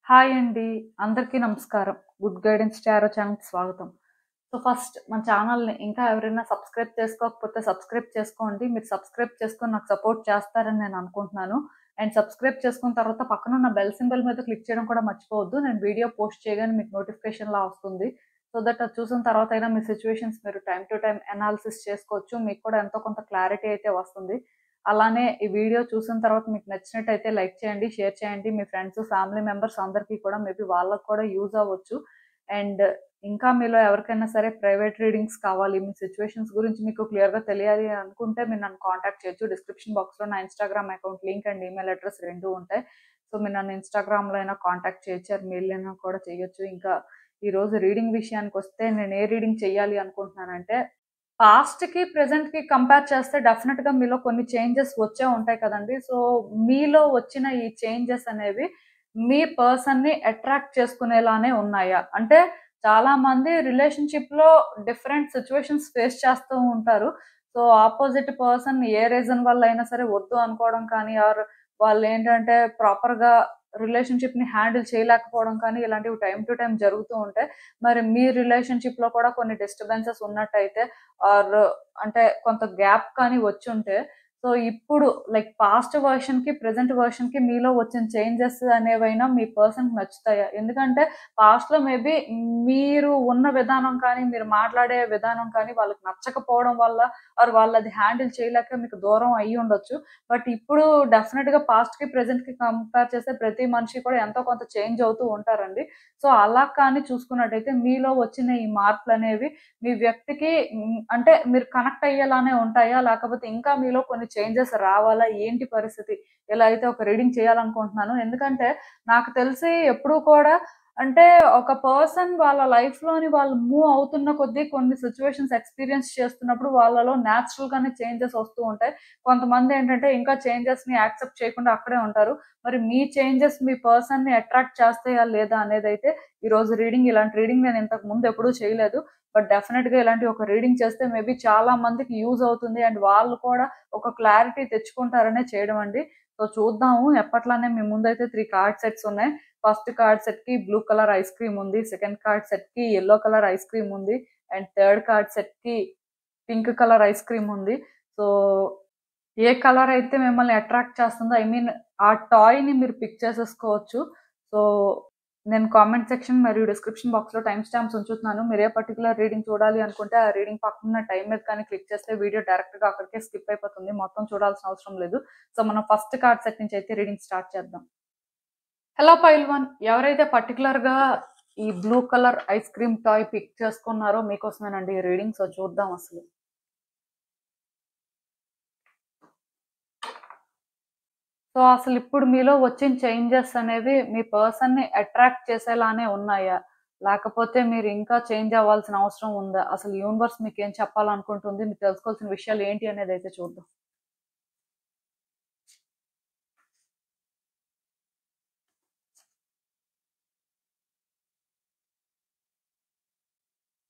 Hi అండి. అందరికీ నమస్కారం. గుడ్ గైడెన్స్ టారో ఛానల్‌కి స్వాగతం. సో, ఫస్ట్ మన ఛానల్‌ని ఇంకా ఎవరైనా సబ్స్క్రైబ్ చేసుకోకపోతే సబ్స్క్రైబ్ చేసుకోండి. మీరు సబ్స్క్రైబ్ చేసుకొని నాకు సపోర్ట్ చేస్తారని నేను అనుకుంటున్నాను. అండ్ సబ్స్క్రైబ్ చేసుకున్న తర్వాత పక్కనున్న బెల్ సింబల్ మీద క్లిక్ చేయడం కూడా మర్చిపోవద్దు. నేను వీడియో పోస్ట్ చేయగానే మీకు నోటిఫికేషన్‌లా వస్తుంది. సో దట్ అది చూసిన తర్వాత అయినా మీ సిట్యుయేషన్స్ మీరు టైమ్ టు టైమ్ అనాలిసిస్ చేసుకోవచ్చు. మీకు కూడా ఎంతో కొంత క్లారిటీ అయితే వస్తుంది. అలానే ఈ వీడియో చూసిన తర్వాత మీకు నచ్చినట్టయితే లైక్ చేయండి, షేర్ చేయండి. మీ ఫ్రెండ్స్, ఫ్యామిలీ మెంబర్స్ అందరికీ కూడా మేబీ వాళ్ళకి కూడా యూజ్ అవ్వచ్చు. అండ్ ఇంకా మీలో ఎవరికైనా సరే ప్రైవేట్ రీడింగ్స్ కావాలి, మీ సిట్యుయేషన్స్ గురించి మీకు క్లియర్‌గా తెలియాలి అనుకుంటే మీరు నన్ను కాంటాక్ట్ చేయొచ్చు. డిస్క్రిప్షన్ బాక్స్‌లో నా Instagram account link and email address 2 ఉంటాయి. సో, మీరు నన్ను ఇన్‌స్టాగ్రామ్‌లో అయినా కాంటాక్ట్ చేయొచ్చు. ఆర్ మెయిల్ అయినా కూడా చేయొచ్చు. ఇంకా ఈరోజు రీడింగ్ విషయానికొస్తే నేను ఏ రీడింగ్ చేయాలి అనుకుంటున్నానంటే పాస్ట్‌కి, ప్రెజెంట్‌కి కంపేర్ చేస్తే డెఫినిట్‌గా మీలో కొన్ని చేంజెస్ వచ్చే ఉంటాయి కదండీ! సో, మీలో వచ్చిన ఈ చేంజెస్ అనేవి మీ పర్సన్‌ని అట్రాక్ట్ చేసుకునేలానే ఉన్నాయా? అంటే చాలామంది రిలేషన్‌షిప్‌లో డిఫరెంట్ సిట్యుయేషన్స్ ఫేస్ చేస్తూ ఉంటారు. సో, ఆపోజిట్ పర్సన్ ఏ రీజన్ వల్ల అయినా సరే వద్దు అనుకోవడం కానీ, ఆర్ వాళ్ళేంటంటే ప్రాపర్‌గా రిలేషన్‌షిప్‌ని హ్యాండిల్ చేయలేకపోవడం కానీ, ఇలాంటివి టైమ్ టు టైమ్ జరుగుతూ ఉంటాయి. మరి మీ రిలేషన్‌షిప్‌లో కూడా కొన్ని డిస్టర్బెన్సెస్ ఉన్నట్టయితే ఆర్ అంటే కొంత గ్యాప్ కానీ వచ్చుంటే, సో, ఇప్పుడు లైక్ పాస్ట్ వెర్షన్‌కి, ప్రెజెంట్ వెర్షన్‌కి మీలో వచ్చిన చేంజెస్ అనేవైనా మీ పర్సన్‌కి నచ్చుతాయా? ఎందుకంటే పాస్ట్‌లో మేబీ మీరు ఉన్న విధానం కానీ, మీరు మాట్లాడే విధానం కానీ వాళ్ళకి నచ్చకపోవడం వల్ల ఆర్ వాళ్ళది హ్యాండిల్ చేయలేక మీకు దూరం అయ్యుండొచ్చు. బట్ ఇప్పుడు డెఫినిట్‌గా పాస్ట్‌కి, ప్రెజెంట్‌కి కంపేర్ చేస్తే ప్రతి మనిషి కూడా ఎంతో కొంత చేంజ్ అవుతూ ఉంటారండి. సో, అలా కానీ చూసుకున్నట్టయితే మీలో వచ్చిన ఈ మార్పులనేవి మీ వ్యక్తికి అంటే మీరు కనెక్ట్ అయ్యేలానే ఉంటాయా? లేకపోతే ఇంకా మీలో కొన్ని చేంజెస్ రావాలా? ఏంటి పరిస్థితి? ఇలా అయితే ఒక రీడింగ్ చేయాలనుకుంటున్నాను. ఎందుకంటే నాకు తెలిసి ఎప్పుడూ కూడా అంటే ఒక పర్సన్ వాళ్ళ లైఫ్‌లోని వాళ్ళు మూవ్ అవుతున్న కొద్దీ కొన్ని సిట్యుయేషన్స్ ఎక్స్‌పీరియన్స్ చేస్తున్నప్పుడు వాళ్ళలో నేచురల్‌గానే చేంజెస్ వస్తూ ఉంటాయి. కొంతమందేంటంటే ఇంకా చేంజెస్‌ని యాక్సెప్ట్ చేయకుండా అక్కడే ఉంటారు. మరి మీ చేంజెస్ మీ పర్సన్‌ని అట్రాక్ట్ చేస్తాయా? లేదా? అనేదైతే ఈరోజు రీడింగ్ ఇలాంటి రీడింగ్ నేను ఇంతకు ముందు ఎప్పుడూ చేయలేదు. బట్ డెఫినిట్‌గా ఇలాంటి ఒక రీడింగ్ చేస్తే మేబీ చాలా మందికి యూజ్ అవుతుంది. అండ్ వాళ్ళు కూడా ఒక క్లారిటీ తెచ్చుకుంటారనే చేయడం అండి. సో, చూద్దాము. ఎప్పట్లానే మీ ముందైతే 3 కార్డ్ సెట్స్ ఉన్నాయి. ఫస్ట్ కార్డ్ సెట్‌కి బ్లూ కలర్ ఐస్ క్రీమ్ ఉంది. సెకండ్ కార్డ్ సెట్‌కి యెల్లో కలర్ ఐస్ క్రీమ్ ఉంది. అండ్ థర్డ్ కార్డ్ సెట్‌కి పింక్ కలర్ ఐస్ క్రీమ్ ఉంది. సో, ఏ కలర్ అయితే మిమ్మల్ని అట్రాక్ట్ చేస్తుందో ఐ మీన్ ఆ టాయ్‌ని మీరు పిక్ చేసేసుకోవచ్చు. సో, నేను కామెంట్ సెక్షన్ మరియు డిస్క్రిప్షన్ బాక్స్‌లో టైమ్ స్టాంప్స్ ఉంచుతున్నాను. మీరు ఏ పర్టిక్యులర్ రీడింగ్ చూడాలి అనుకుంటే ఆ రీడింగ్ పక్కనున్న టైమ్ మీద కానీ క్లిక్ చేస్తే వీడియో డైరెక్ట్‌గా అక్కడికే స్కిప్ అయిపోతుంది. మొత్తం చూడాల్సిన అవసరం లేదు. సో, మనం ఫస్ట్ కార్డ్ సెట్ నుంచి అయితే రీడింగ్ స్టార్ట్ చేద్దాం. హలో పైల్వాన్. ఎవరైతే పర్టిక్యులర్‌గా ఈ blue colour ice cream toy pick చేసుకున్నారో మీకోసమేనండి ఈ రీడింగ్. సో, చూద్దాం అసలు. సో, అసలిప్పుడు మీలో వచ్చిన చేంజెస్ అనేవి మీ పర్సన్‌ని అట్రాక్ట్ చేసేలానే ఉన్నాయా? లేకపోతే మీరు ఇంకా చేంజ్ అవ్వాల్సిన అవసరం ఉందా? అసలు యూనివర్స్ మీకేం చెప్పాలనుకుంటుంది? మీరు తెలుసుకోవాల్సిన విషయాలు ఏంటి అనేదైతే చూద్దాం.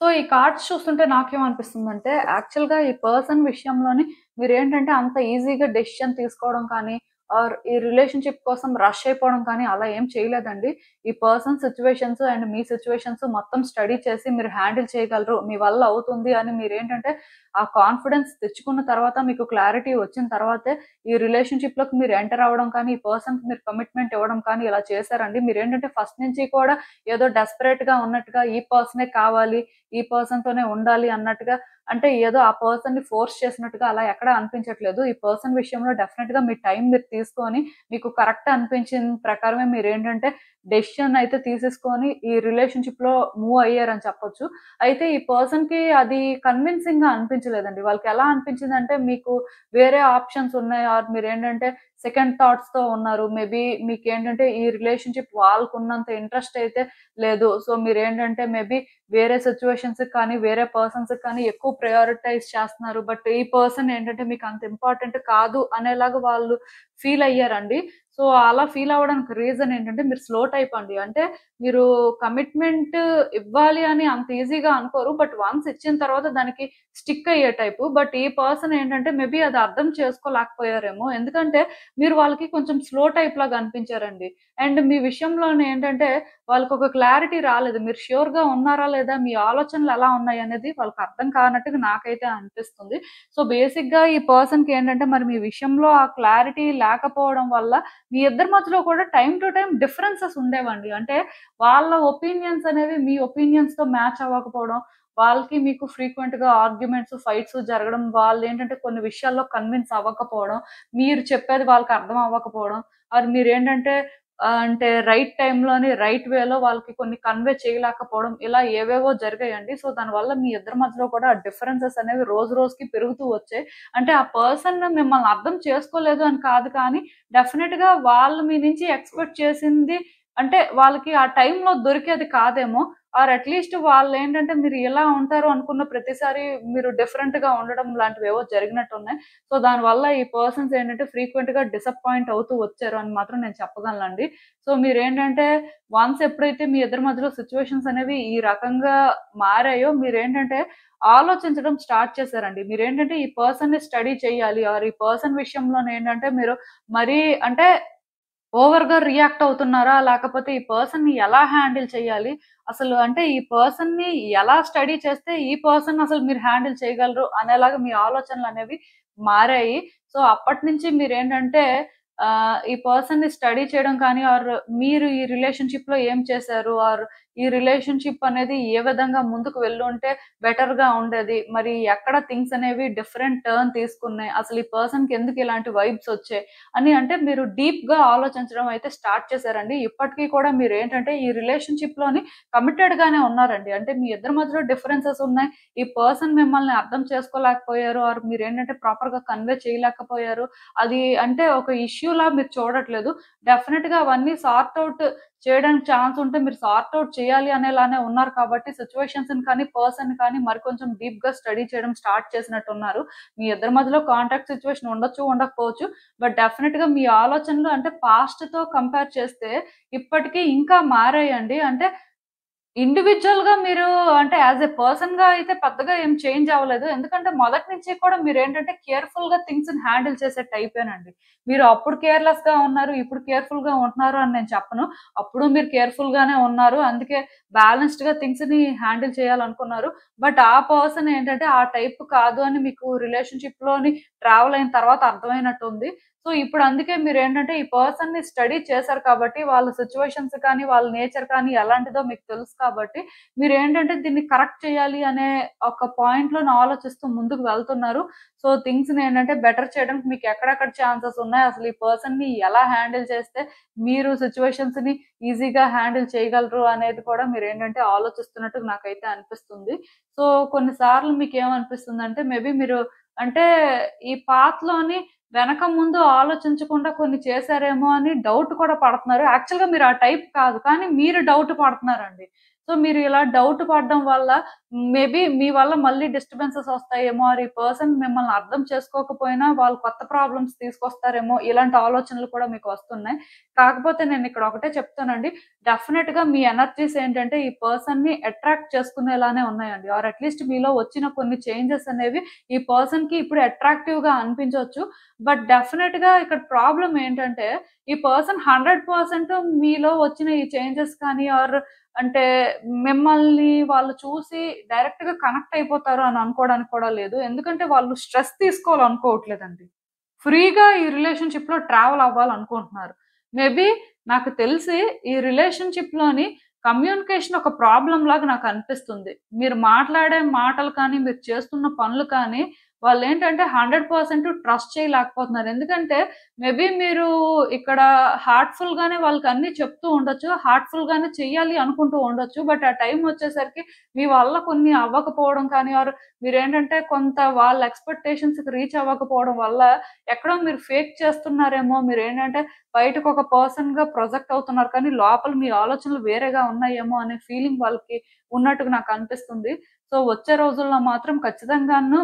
సో, ఈ కార్డ్స్ చూస్తుంటే నాకేమనిపిస్తుందంటే, యాక్చువల్‌గా ఈ పర్సన్ విషయంలోని మీరేంటంటే అంత ఈజీగా డెసిషన్ తీసుకోవడం కానీ, ఆర్ ఈ రిలేషన్‌షిప్ కోసం రష్ అయిపోవడం కానీ అలా ఏం చేయలేదండి. ఈ person situations and me situations మొత్తం స్టడీ చేసి మీరు హ్యాండిల్ చేయగలరు. మీ వల్ల అవుతుంది అని మీరేంటంటే ఆ కాన్ఫిడెన్స్ తెచ్చుకున్న తర్వాత మీకు క్లారిటీ వచ్చిన తర్వాతే ఈ రిలేషన్‌షిప్‌లోకి మీరు ఎంటర్ అవ్వడం కానీ, ఈ పర్సన్‌కి మీరు కమిట్మెంట్ ఇవ్వడం కానీ ఇలా చేశారండి. మీరేంటంటే ఫస్ట్ నుంచి కూడా ఏదో డెస్పరేట్‌గా ఉన్నట్టుగా ఈ పర్సనే కావాలి, ఈ పర్సన్‌తోనే ఉండాలి అన్నట్టుగా అంటే ఏదో ఆ పర్సన్‌ని ఫోర్స్ చేసినట్టుగా అలా ఎక్కడ అనిపించట్లేదు. ఈ పర్సన్ విషయంలో డెఫినిట్‌గా మీ టైం మీరు తీసుకొని మీకు కరెక్ట్ అనిపించిన ప్రకారమే మీరేంటంటే డెసిషన్ అయితే తీసేసుకొని ఈ రిలేషన్‌షిప్‌లో మూవ్ అయ్యారని చెప్పొచ్చు. అయితే ఈ పర్సన్‌కి అది కన్విన్సింగ్‌గా అనిపించలేదండి. వాళ్ళకెలా అనిపించిందంటే మీకు వేరే ఆప్షన్స్ ఉన్నాయి ఆర్ మీరేంటంటే సెకండ్ థాట్స్‌తో ఉన్నారు. మేబీ మీకేంటంటే ఈ రిలేషన్‌షిప్ వాళ్ళకున్నంత ఇంట్రెస్ట్ అయితే లేదు. సో, మీరేంటంటే మేబీ వేరే సిట్యుయేషన్స్‌కి కానీ, వేరే పర్సన్స్‌కి కానీ ఎక్కువ ప్రయారిటైజ్ చేస్తున్నారు. బట్ ఈ పర్సన్ ఏంటంటే మీకు అంత ఇంపార్టెంట్ కాదు అనేలాగా వాళ్ళు ఫీల్ అయ్యారండి. సో, అలా ఫీల్ అవ్వడానికి రీజన్ ఏంటంటే మీరు స్లో టైప్ అండి. అంటే మీరు కమిట్మెంట్ ఇవ్వాలి అని అంత ఈజీగా అనుకోరు. బట్ వన్స్ ఇచ్చిన తర్వాత దానికి స్టిక్ అయ్యే టైపు. బట్ ఈ పర్సన్ ఏంటంటే మేబీ అది అర్థం చేసుకోలేకపోయారేమో. ఎందుకంటే మీరు వాళ్ళకి కొంచెం స్లో టైప్ లాగా అనిపించారండి. అండ్ మీ విషయంలోనే ఏంటంటే వాళ్ళకొక క్లారిటీ రాలేదు. మీరు ష్యూర్‌గా ఉన్నారా లేదా? మీ ఆలోచనలు ఎలా ఉన్నాయనేది వాళ్ళకి అర్థం కానట్టుగా నాకైతే అనిపిస్తుంది. సో, బేసిక్‌గా ఈ పర్సన్‌కి ఏంటంటే మరి మీ విషయంలో ఆ క్లారిటీ లేకపోవడం వల్ల మీ ఇద్దరి మధ్యలో కూడా టైమ్ టు టైమ్ డిఫరెన్సెస్ ఉండేవండి. అంటే వాళ్ళ ఒపీనియన్స్ అనేవి మీ ఒపీనియన్స్‌తో మ్యాచ్ అవ్వకపోవడం, వాళ్ళకి మీకు ఫ్రీక్వెంట్‌గా ఆర్గ్యుమెంట్స్, ఫైట్స్ జరగడం, వాళ్ళేంటంటే కొన్ని విషయాల్లో కన్విన్స్ అవ్వకపోవడం, మీరు చెప్పేది వాళ్ళకి అర్థం అవ్వకపోవడం, ఆర్ మీరేంటంటే అంటే రైట్ టైమ్‌లోని రైట్ వేలో వాళ్ళకి కొన్ని కన్వే చేయలేకపోవడం, ఇలా ఏవేవో జరిగాయండి. సో, దానివల్ల మీ ఇద్దరి మధ్యలో కూడా డిఫరెన్సెస్ అనేవి రోజు రోజుకి పెరుగుతూ వచ్చాయి. అంటే ఆ పర్సన్ మిమ్మల్ని అర్థం చేసుకోలేదు అని కాదు కానీ, డెఫినిట్‌గా వాళ్ళు మీ నుంచి ఎక్స్‌పెక్ట్ చేసింది అంటే వాళ్ళకి ఆ టైంలో దొరికేది కాదేమో! ఆర్ అట్‌లీస్ట్ వాళ్ళేంటంటే మీరు ఇలా ఉంటారు అనుకున్న ప్రతిసారి మీరు డిఫరెంట్‌గా ఉండడం లాంటివేవో జరిగినట్టున్నాయి. సో, దానివల్ల ఈ పర్సన్స్ ఏంటంటే ఫ్రీక్వెంట్‌గా డిసప్పాయింట్ అవుతూ వచ్చారు అని మాత్రం నేను చెప్పగలనండి. సో, మీరేంటంటే వన్స్ ఎప్పుడైతే మీ ఇద్దరి మధ్యలో సిట్యుయేషన్స్ అనేవి ఈ రకంగా మారాయో మీరేంటంటే ఆలోచించడం స్టార్ట్ చేశారండి. మీరేంటంటే ఈ పర్సన్‌ని స్టడీ చేయాలి ఆర్ ఈ పర్సన్ విషయంలోనేంటంటే మీరు మరీ అంటే ఓవర్‌గా రియాక్ట్ అవుతున్నారా? లేకపోతే ఈ పర్సన్‌ని ఎలా హ్యాండిల్ చేయాలి? అసలు అంటే ఈ పర్సన్‌ని ఎలా స్టడీ చేస్తే ఈ పర్సన్ అసలు మీరు హ్యాండిల్ చేయగలరు అనేలాగా మీ ఆలోచనలనేవి మారాయి. సో, అప్పటినుంచి మీరేంటంటే ఈ పర్సన్‌ని స్టడీ చేయడం కానీ ఆర్ మీరు ఈ రిలేషన్‌షిప్‌లో ఏం చేశారు? ఆర్ ఈ రిలేషన్‌షిప్ అనేది ఏ విధంగా ముందుకు వెళ్ళుంటే బెటర్‌గా ఉండేది? మరి ఎక్కడ థింగ్స్ అనేవి డిఫరెంట్ టర్న్ తీసుకున్నాయి? అసలు ఈ పర్సన్‌కి ఎందుకు ఇలాంటి వైబ్స్ వచ్చాయి? అని అంటే మీరు డీప్‌గా ఆలోచించడం అయితే స్టార్ట్ చేశారండి. ఇప్పటికి కూడా మీరేంటంటే ఈ రిలేషన్‌షిప్‌లోని కమిటెడ్‌గానే ఉన్నారండి. అంటే మీ ఇద్దరి మధ్యలో డిఫరెన్సెస్ ఉన్నాయి. ఈ పర్సన్ మిమ్మల్ని అర్థం చేసుకోలేకపోయారు. ఆర్ మీరేంటంటే ప్రాపర్‌గా కన్వే చేయలేకపోయారు. అది అంటే ఒక ఇష్యూలా మీరు చూడట్లేదు. డెఫినిట్‌గా అవన్నీ సార్ట్ ఔట్ చేయడానికి ఛాన్స్ ఉంటే మీరు సార్ట్ ఔట్ చేయాలి అనేలానే ఉన్నారు కాబట్టి సిట్యుయేషన్స్‌ని కానీ, పర్సన్‌ని కానీ మరికొంచెం డీప్‌గా స్టడీ చేయడం స్టార్ట్ చేసినట్టున్నారు. మీ ఇద్దరి మధ్యలో కాంటాక్ట్ సిట్యుయేషన్ ఉండొచ్చు, ఉండకపోవచ్చు. బట్ డెఫినిట్‌గా మీ ఆలోచనలు అంటే పాస్ట్‌తో కంపేర్ చేస్తే ఇప్పటికి ఇంకా మారాయండి. అంటే ఇండివిడ్యుయల్‌గా మీరు అంటే యాస్ ఎ పర్సన్‌గా అయితే పెద్దగా ఏం చేంజ్ అవ్వలేదు. ఎందుకంటే మొదటి నుంచి కూడా మీరేంటంటే కేర్‌ఫుల్‌గా థింగ్స్‌ని హ్యాండిల్ చేసే టైపేనండి. మీరు అప్పుడు కేర్‌లెస్‌గా ఉన్నారు, ఇప్పుడు కేర్‌ఫుల్‌గా ఉంటున్నారు అని నేను చెప్పను. అప్పుడు మీరు కేర్‌ఫుల్‌గానే ఉన్నారు. అందుకే బ్యాలెన్స్డ్‌గా థింగ్స్‌ని హ్యాండిల్ చేయాలనుకున్నారు. బట్ ఆ పర్సన్ ఏంటంటే ఆ టైప్ కాదు అని మీకు రిలేషన్‌షిప్‌లోని ట్రావెల్ అయిన తర్వాత అర్థమైనట్టుంది. సో, ఇప్పుడు అందుకే మీరేంటంటే ఈ పర్సన్‌ని స్టడీ చేశారు కాబట్టి, వాళ్ళ సిట్యుయేషన్స్ కానీ, వాళ్ళ నేచర్ కానీ ఎలాంటిదో మీకు తెలుసు కాబట్టి, మీరేంటంటే దీన్ని కరెక్ట్ చేయాలి అనే ఒక పాయింట్‌లోని ఆలోచిస్తూ ముందుకు వెళ్తున్నారు. సో, థింగ్స్‌ని ఏంటంటే బెటర్ చేయడానికి మీకు ఎక్కడెక్కడ ఛాన్సెస్ ఉన్నాయి, అసలు ఈ పర్సన్‌ని ఎలా హ్యాండిల్ చేస్తే మీరు సిట్యుయేషన్స్‌ని ఈజీగా హ్యాండిల్ చేయగలరు అనేది కూడా మీరేంటంటే ఆలోచిస్తున్నట్టు నాకైతే అనిపిస్తుంది. సో, కొన్ని సార్లు మీకేమనిపిస్తుందంటే మేబీ మీరు అంటే ఈ పాత్‌లోని వెనక ముందు ఆలోచించకుండా కొన్ని చేశారేమో అని డౌట్ కూడా పడుతున్నారు. యాక్చువల్‌గా మీరు ఆ టైప్ కాదు. కానీ మీరు డౌట్ పడుతున్నారండి. సో, మీరు ఇలా డౌట్ పడడం వల్ల మేబీ మీ వల్ల మళ్ళీ డిస్టర్బెన్సెస్ వస్తాయేమో, ఆర్ ఈ పర్సన్ మిమ్మల్ని అర్థం చేసుకోకపోయినా వాళ్ళు కొత్త ప్రాబ్లమ్స్ తీసుకొస్తారేమో, ఇలాంటి ఆలోచనలు కూడా మీకు వస్తున్నాయి. కాకపోతే నేనిక్కడ ఒకటే చెప్తానండి. డెఫినిట్‌గా మీ ఎనర్జీస్ ఏంటంటే ఈ పర్సన్‌ని అట్రాక్ట్ చేసుకునేలానే ఉన్నాయండి. ఆర్ అట్‌లీస్ట్ మీలో వచ్చిన కొన్ని చేంజెస్ అనేవి ఈ పర్సన్‌కి ఇప్పుడు అట్రాక్టివ్‌గా అనిపించొచ్చు. బట్ డెఫినిట్‌గా ఇక్కడ ప్రాబ్లమ్ ఏంటంటే, ఈ పర్సన్ 100% మీలో వచ్చిన ఈ చేంజెస్ కానీ ఆర్ అంటే మిమ్మల్ని వాళ్ళు చూసి డైరెక్ట్‌గా కనెక్ట్ అయిపోతారు అని అనుకోవడానికి కూడా లేదు. ఎందుకంటే వాళ్ళు స్ట్రెస్ తీసుకోవాలనుకోవట్లేదండి. ఫ్రీగా ఈ రిలేషన్‌షిప్‌లో ట్రావెల్ అవ్వాలనుకుంటున్నారు. మేబీ నాకు తెలిసి ఈ రిలేషన్‌షిప్‌లోని కమ్యూనికేషన్ ఒక ప్రాబ్లమ్ లాగా నాకనిపిస్తుంది. మీరు మాట్లాడే మాటలు కానీ, మీరు చేస్తున్న పనులు కానీ, వాళ్ళేంటంటే 100% ట్రస్ట్ చేయలేకపోతున్నారు. ఎందుకంటే మేబీ మీరు ఇక్కడ హార్ట్‌ఫుల్‌గానే వాళ్ళకన్నీ చెప్తూ ఉండొచ్చు. హార్ట్‌ఫుల్‌గానే చెయ్యాలి అనుకుంటూ ఉండొచ్చు. బట్ ఆ టైం వచ్చేసరికి మీ వల్ల కొన్ని అవ్వకపోవడం కానీ, ఆర్ మీరేంటంటే కొంత వాళ్ళ ఎక్స్‌పెక్టేషన్స్‌కి రీచ్ అవ్వకపోవడం వల్ల ఎక్కడో మీరు ఫేక్ చేస్తున్నారేమో, మీరేంటంటే బయటకొక పర్సన్‌గా ప్రొజెక్ట్ అవుతున్నారు కానీ, లోపల మీ ఆలోచనలు వేరేగా ఉన్నాయేమో అనే ఫీలింగ్ వాళ్ళకి ఉన్నట్టుగా నాకనిపిస్తుంది. సో, వచ్చే రోజుల్లో మాత్రం ఖచ్చితంగాను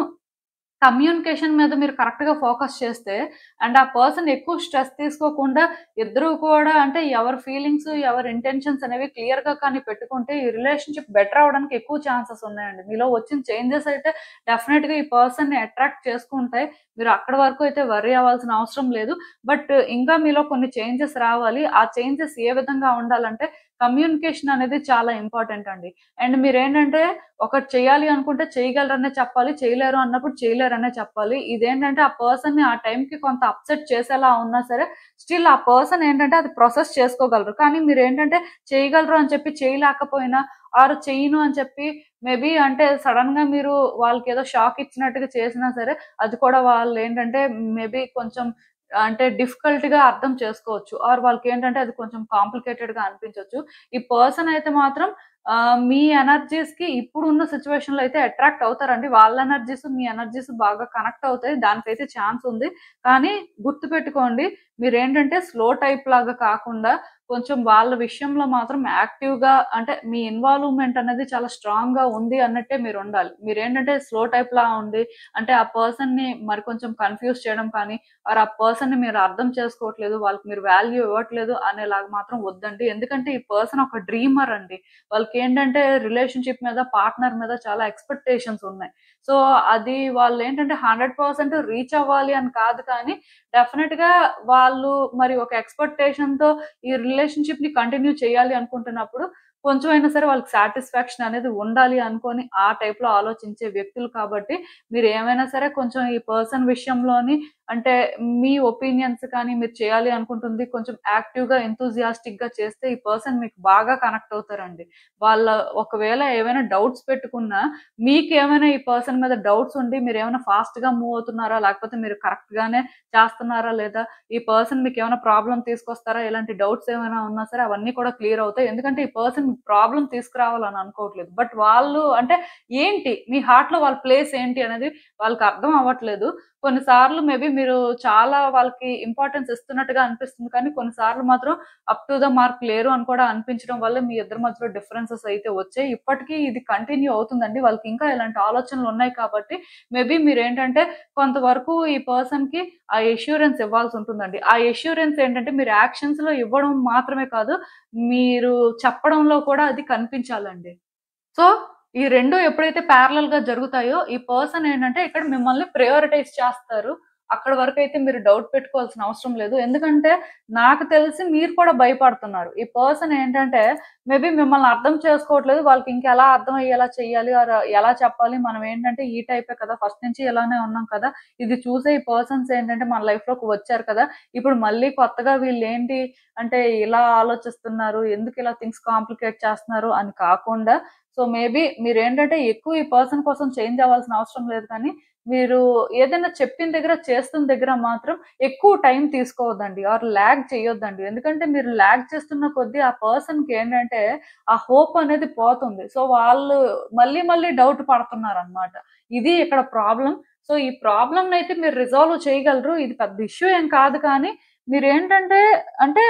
కమ్యూనికేషన్ మీద మీరు కరెక్ట్‌గా ఫోకస్ చేస్తే అండ్ ఆ పర్సన్ ఎక్కువ స్ట్రెస్ తీసుకోకుండా ఇద్దరు కూడా అంటే ఎవరి ఫీలింగ్స్, ఎవరి ఇంటెన్షన్స్ అనేవి క్లియర్‌గా కానీ పెట్టుకుంటే ఈ రిలేషన్‌షిప్ బెటర్ అవ్వడానికి ఎక్కువ ఛాన్సెస్ ఉన్నాయండి. మీలో వచ్చిన చేంజెస్ అయితే డెఫినిట్‌గా ఈ పర్సన్‌ని అట్రాక్ట్ చేసుకుంటాయి. మీరు అక్కడి వరకు అయితే వర్రీ అవ్వాల్సిన అవసరం లేదు. బట్ ఇంకా మీలో కొన్ని చేంజెస్ రావాలి. ఆ చేంజెస్ ఏ విధంగా ఉండాలంటే కమ్యూనికేషన్ అనేది చాలా ఇంపార్టెంట్ అండి. అండ్ మీరేంటంటే ఒకటి చేయాలి అనుకుంటే చేయగలరనే చెప్పాలి. చేయలేరు అన్నప్పుడు చేయలేరనే చెప్పాలి. ఇదేంటంటే ఆ పర్సన్‌ని ఆ టైంకి కొంత అప్‌సెట్ చేసేలా ఉన్నా సరే, స్టిల్ ఆ పర్సన్ ఏంటంటే అది ప్రాసెస్ చేసుకోగలరు. కానీ మీరేంటంటే చేయగలరు అని చెప్పి చేయలేకపోయినా ఆర్ చెయ్యను అని చెప్పి మేబీ అంటే సడెన్‌గా మీరు వాళ్ళకేదో షాక్ ఇచ్చినట్టుగా చేసినా సరే, అది కూడా వాళ్ళేంటంటే మేబీ కొంచెం అంటే డిఫికల్ట్‌గా అర్థం చేసుకోవచ్చు. ఆర్ వాళ్ళకేంటంటే అది కొంచెం కాంప్లికేటెడ్‌గా అనిపించొచ్చు. ఈ పర్సన్ అయితే మాత్రం మీ ఎనర్జీస్‌కి ఇప్పుడున్న సిట్యుయేషన్‌లో అయితే అట్రాక్ట్ అవుతారండి. వాళ్ళ ఎనర్జీస్, మీ ఎనర్జీస్ బాగా కనెక్ట్ అవుతాయి. దానికైతే ఛాన్స్ ఉంది. కానీ గుర్తుపెట్టుకోండి మీరేంటంటే స్లో టైప్ లాగా కాకుండా కొంచెం వాళ్ళ విషయంలో మాత్రం యాక్టివ్‌గా అంటే మీ ఇన్వాల్వ్‌మెంట్ అనేది చాలా స్ట్రాంగ్‌గా ఉంది అన్నట్టే మీరుండాలి. మీరేంటంటే స్లో టైప్‌లా ఉండి అంటే ఆ పర్సన్‌ని మరి కొంచెం కన్‌ఫ్యూజ్ చేయడం కానీ, ఆర్ ఆ పర్సన్‌ని మీరు అర్థం చేసుకోవట్లేదు, వాళ్ళకి మీరు వాల్యూ ఇవ్వట్లేదు అనేలాగా మాత్రం వద్దండి. ఎందుకంటే ఈ పర్సన్ ఒక డ్రీమర్ అండి. వాళ్ళకేంటంటే రిలేషన్‌షిప్ మీద, పార్ట్నర్ మీద చాలా ఎక్స్‌పెక్టేషన్స్ ఉన్నాయి. సో, అది వాళ్ళేంటంటే 100% రీచ్ అవ్వాలి అని కాదు కానీ, డెఫినిట్‌గా వాళ్ళు మరి ఒక ఎక్స్‌పెక్టేషన్‌తో ఈ రిలేషన్‌షిప్‌ని కంటిన్యూ చేయాలి అనుకుంటున్నప్పుడు, కొంచెమైనా సరే వాళ్ళకి సాటిస్ఫాక్షన్ అనేది ఉండాలి అనుకోని ఆ టైప్‌లో ఆలోచించే వ్యక్తులు కాబట్టి, మీరేమైనా సరే కొంచెం ఈ పర్సన్ విషయంలోని అంటే మీ ఒపీనియన్స్ కానీ, మీరు చేయాలి అనుకుంటుంది కొంచెం యాక్టివ్‌గా, ఎంతూసియాస్టిక్‌గా చేస్తే ఈ పర్సన్ మీకు బాగా కనెక్ట్ అవుతారండి. వాళ్ళ ఒకవేళ ఏవైనా డౌట్స్ పెట్టుకున్నా, మీకేమైనా ఈ పర్సన్ మీద డౌట్స్ ఉండి మీరేమైనా ఫాస్ట్‌గా మూవ్ అవుతున్నారా? లేకపోతే మీరు కరెక్ట్‌గానే చేస్తున్నారా లేదా? ఈ పర్సన్ మీకేమైనా ప్రాబ్లమ్ తీసుకొస్తారా? ఇలాంటి డౌట్స్ ఏమైనా ఉన్నా సరే అవన్నీ కూడా క్లియర్ అవుతాయి. ఎందుకంటే ఈ పర్సన్ ప్రాబ్లమ్ తీసుకురావాలని అనుకోవట్లేదు. బట్ వాళ్ళు అంటే ఏంటి? మీ హార్ట్‌లో వాళ్ళ ప్లేస్ ఏంటి అనేది వాళ్ళకి అర్థం అవ్వట్లేదు. కొన్ని సార్లు మేబీ మీరు చాలా వాళ్ళకి ఇంపార్టెన్స్ ఇస్తున్నట్టుగా అనిపిస్తుంది. కానీ కొన్ని సార్లు మాత్రం అప్ టు ద మార్క్ లేరు అని కూడా అనిపించడం వల్ల మీ ఇద్దరి మధ్యలో డిఫరెన్సెస్ అయితే వచ్చాయి. ఇప్పటికి ఇది కంటిన్యూ అవుతుందండి. వాళ్ళకి ఇంకా ఇలాంటి ఆలోచనలు ఉన్నాయి కాబట్టి మేబీ మీరేంటంటే కొంతవరకు ఈ పర్సన్‌కి ఆ అష్యూరెన్స్ ఇవ్వాల్సి ఉంటుందండి. ఆ అష్యూరెన్స్ ఏంటంటే మీరు యాక్షన్స్‌లో ఇవ్వడం మాత్రమే కాదు, మీరు చెప్పడంలో కూడా అది కనిపించాలండి. సో, ఈ 2 ఎప్పుడైతే ప్యారలెల్‌గా జరుగుతాయో, ఈ పర్సన్ ఏంటంటే ఇక్కడ మిమ్మల్ని ప్రయారిటైజ్ చేస్తారు. అక్కడి వరకైతే మీరు డౌట్ పెట్టుకోవాల్సిన అవసరం లేదు. ఎందుకంటే నాకు తెలిసి మీరు కూడా భయపడుతున్నారు. ఈ పర్సన్ ఏంటంటే మేబీ మిమ్మల్ని అర్థం చేసుకోవట్లేదు. వాళ్ళకి ఇంకెలా అర్థం అయ్యేలా చేయాలి ఆర్ ఎలా చెప్పాలి? మనం ఏంటంటే ఈ టైపే కదా! ఫస్ట్ నుంచి ఇలానే ఉన్నాం కదా! ఇది చూసే ఈ పర్సన్స్ ఏంటంటే మన లైఫ్‌లోకి వచ్చారు కదా! ఇప్పుడు మళ్ళీ కొత్తగా వీళ్ళేంటి అంటే ఇలా ఆలోచిస్తున్నారు. ఎందుకు ఇలా థింగ్స్ కాంప్లికేట్ చేస్తున్నారు అని కాకుండా సో, మేబీ మీరేంటంటే ఎక్కువ ఈ పర్సన్ కోసం చేంజ్ అవ్వాల్సిన అవసరం లేదు కానీ, మీరు ఏదైనా చెప్పిన దగ్గర, చేస్తున్న దగ్గర మాత్రం ఎక్కువ టైం తీసుకోవద్దండి. ఆర్ లాగ్ చేయొద్దండి. ఎందుకంటే మీరు లాగ్ చేస్తున్న కొద్దీ ఆ పర్సన్‌కేంటంటే, ఆ హోప్ అనేది పోతుంది. సో, వాళ్ళు మళ్ళీ, మళ్ళీ డౌట్ పడుతున్నారనమాట. ఇది ఇక్కడ ప్రాబ్లమ్. సో, ఈ ప్రాబ్లమ్‌నయితే మీరు రిజాల్వ్ చేయగలరు. ఇది పెద్ద ఇష్యూ ఏం కాదు కానీ, మీరేంటంటే అంటే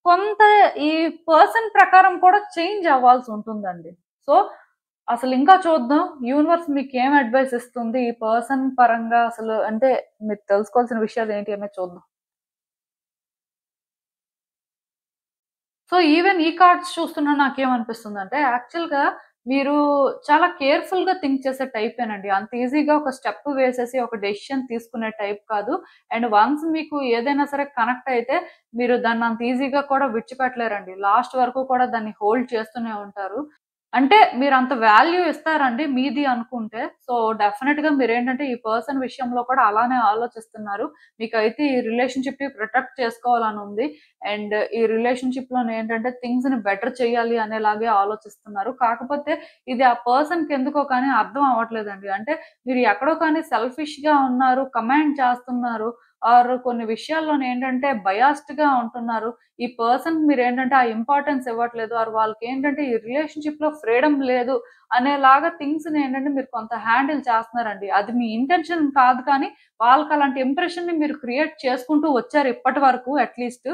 కొంత ఈ పర్సన్ ప్రకారం కూడా చేంజ్ అవ్వాల్సుంటుందండి. సో, అసలింకా చూద్దాం. యూనివర్స్ మీకేం అడ్వైస్ ఇస్తుంది? ఈ పర్సన్ పరంగా అసలు అంటే మీరు తెలుసుకోవాల్సిన విషయాలేంటి అనేది చూద్దాం. సో, ఈవెన్ ఈ కార్డ్స్ చూస్తున్నా నాకేమనిపిస్తుందంటే, యాక్చువల్‌గా మీరు చాలా కేర్‌ఫుల్‌గా థింక్ చేసే టైపేనండి. అంత ఈజీగా ఒక స్టెప్ వేసేసి ఒక డెసిషన్ తీసుకునే టైప్ కాదు. అండ్ వన్స్ మీకు ఏదైనా సరే కనెక్ట్ అయితే, మీరు దాన్ని అంత ఈజీగా కూడా విడిచిపెట్టలేరండి. లాస్ట్ వరకు కూడా దాన్ని హోల్డ్ చేస్తూనే ఉంటారు. అంటే మీరంత వాల్యూ ఇస్తారండి మీది అనుకుంటే. సో, డెఫినెట్‌గా మీరేంటంటే ఈ పర్సన్ విషయంలో కూడా అలానే ఆలోచిస్తున్నారు. మీకైతే ఈ రిలేషన్‌షిప్‌ని ప్రొటెక్ట్ చేసుకోవాలనుంది. అండ్ ఈ రిలేషన్‌షిప్‌లోనేంటంటే థింగ్స్‌ని బెటర్ చేయాలి అనేలాగే ఆలోచిస్తున్నారు. కాకపోతే ఇది ఆ పర్సన్‌కి ఎందుకో కానీ అర్థం అవ్వట్లేదండి. అంటే మీరు ఎక్కడో కానీ సెల్ఫిష్‌గా ఉన్నారు, కమాండ్ చేస్తున్నారు. ఆర్ కొన్ని విషయాల్లోనేంటంటే బయాస్డ్‌గా ఉంటున్నారు. ఈ పర్సన్‌కి మీరేంటంటే ఆ ఇంపార్టెన్స్ ఇవ్వట్లేదు. ఆర్ వాళ్ళకేంటంటే ఈ రిలేషన్‌షిప్‌లో ఫ్రీడమ్ లేదు అనేలాగా థింగ్స్‌ని ఏంటంటే మీరు కొంత హ్యాండిల్ చేస్తున్నారండి. అది మీ ఇంటెన్షన్ కాదు కానీ వాళ్ళకలాంటి ఇంప్రెషన్‌ని మీరు క్రియేట్ చేసుకుంటూ వచ్చారు ఇప్పటి వరకు అట్‌లీస్ట్.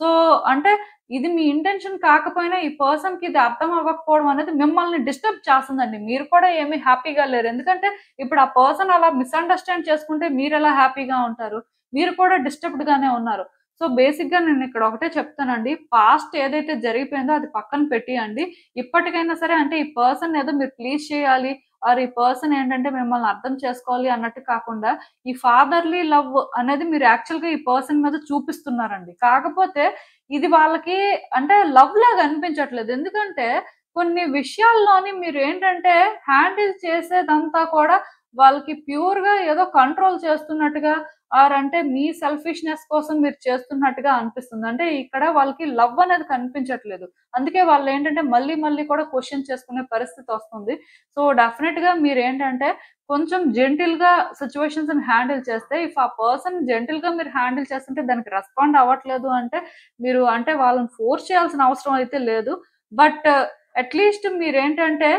సో అంటే ఇది మీ ఇంటెన్షన్ కాకపోయినా ఈ పర్సన్‌కి ఇది అర్థం అవ్వకపోవడం అనేది మిమ్మల్ని డిస్టర్బ్ చేస్తుందండి. మీరు కూడా ఏమి హ్యాపీగా లేరు. ఎందుకంటే ఇప్పుడు ఆ పర్సన్ అలా మిస్‌అండర్‌స్టాండ్ చేసుకుంటే మీరెలా హ్యాపీగా ఉంటారు? మీరు కూడా డిస్టర్బ్‌డ్‌గానే ఉన్నారు. సో బేసిక్‌గా నేనిక్కడ ఒకటే చెప్తానండి. పాస్ట్ ఏదైతే జరిగిపోయిందో అది పక్కన పెట్టియండి. ఇప్పటికైనా సరే అంటే ఈ పర్సన్ ఏదో మీరు ప్లీజ్ చేయాలి ఆర్ ఈ పర్సన్ ఏంటంటే మిమ్మల్ని అర్థం చేసుకోవాలి అన్నట్టు కాకుండా ఈ ఫాదర్‌లీ లవ్ అనేది మీరు యాక్చువల్‌గా ఈ పర్సన్ మీద చూపిస్తున్నారండి. కాకపోతే ఇది వాళ్ళకి అంటే లవ్ లాగా అనిపించట్లేదు. ఎందుకంటే కొన్ని విషయాల్లోని మీరేంటంటే హ్యాండిల్ చేసేదంతా కూడా వాళ్ళకి ప్యూర్‌గా ఏదో కంట్రోల్ చేస్తున్నట్టుగా ఆర్ అంటే మీ సెల్ఫిష్‌నెస్ కోసం మీరు చేస్తున్నట్టుగా అనిపిస్తుంది. అంటే ఇక్కడ వాళ్ళకి లవ్ అనేది కనిపించట్లేదు. అందుకే వాళ్ళేంటంటే మళ్ళీ మళ్ళీ కూడా క్వెషన్ చేసుకునే పరిస్థితొస్తుంది. సో, డెఫినెట్‌గా మీరేంటంటే కొంచెం జెంటిల్‌గా సిట్యుయేషన్స్‌ని హ్యాండిల్ చేస్తే ఇఫ్ ఆ పర్సన్ జెంటిల్‌గా మీరు హ్యాండిల్ చేస్తుంటే దానికి రెస్పాండ్ అవ్వట్లేదు అంటే మీరు అంటే వాళ్ళని ఫోర్స్ చేయాల్సిన అవసరం అయితే లేదు. బట్ అట్‌లీస్ట్ మీరేంటంటే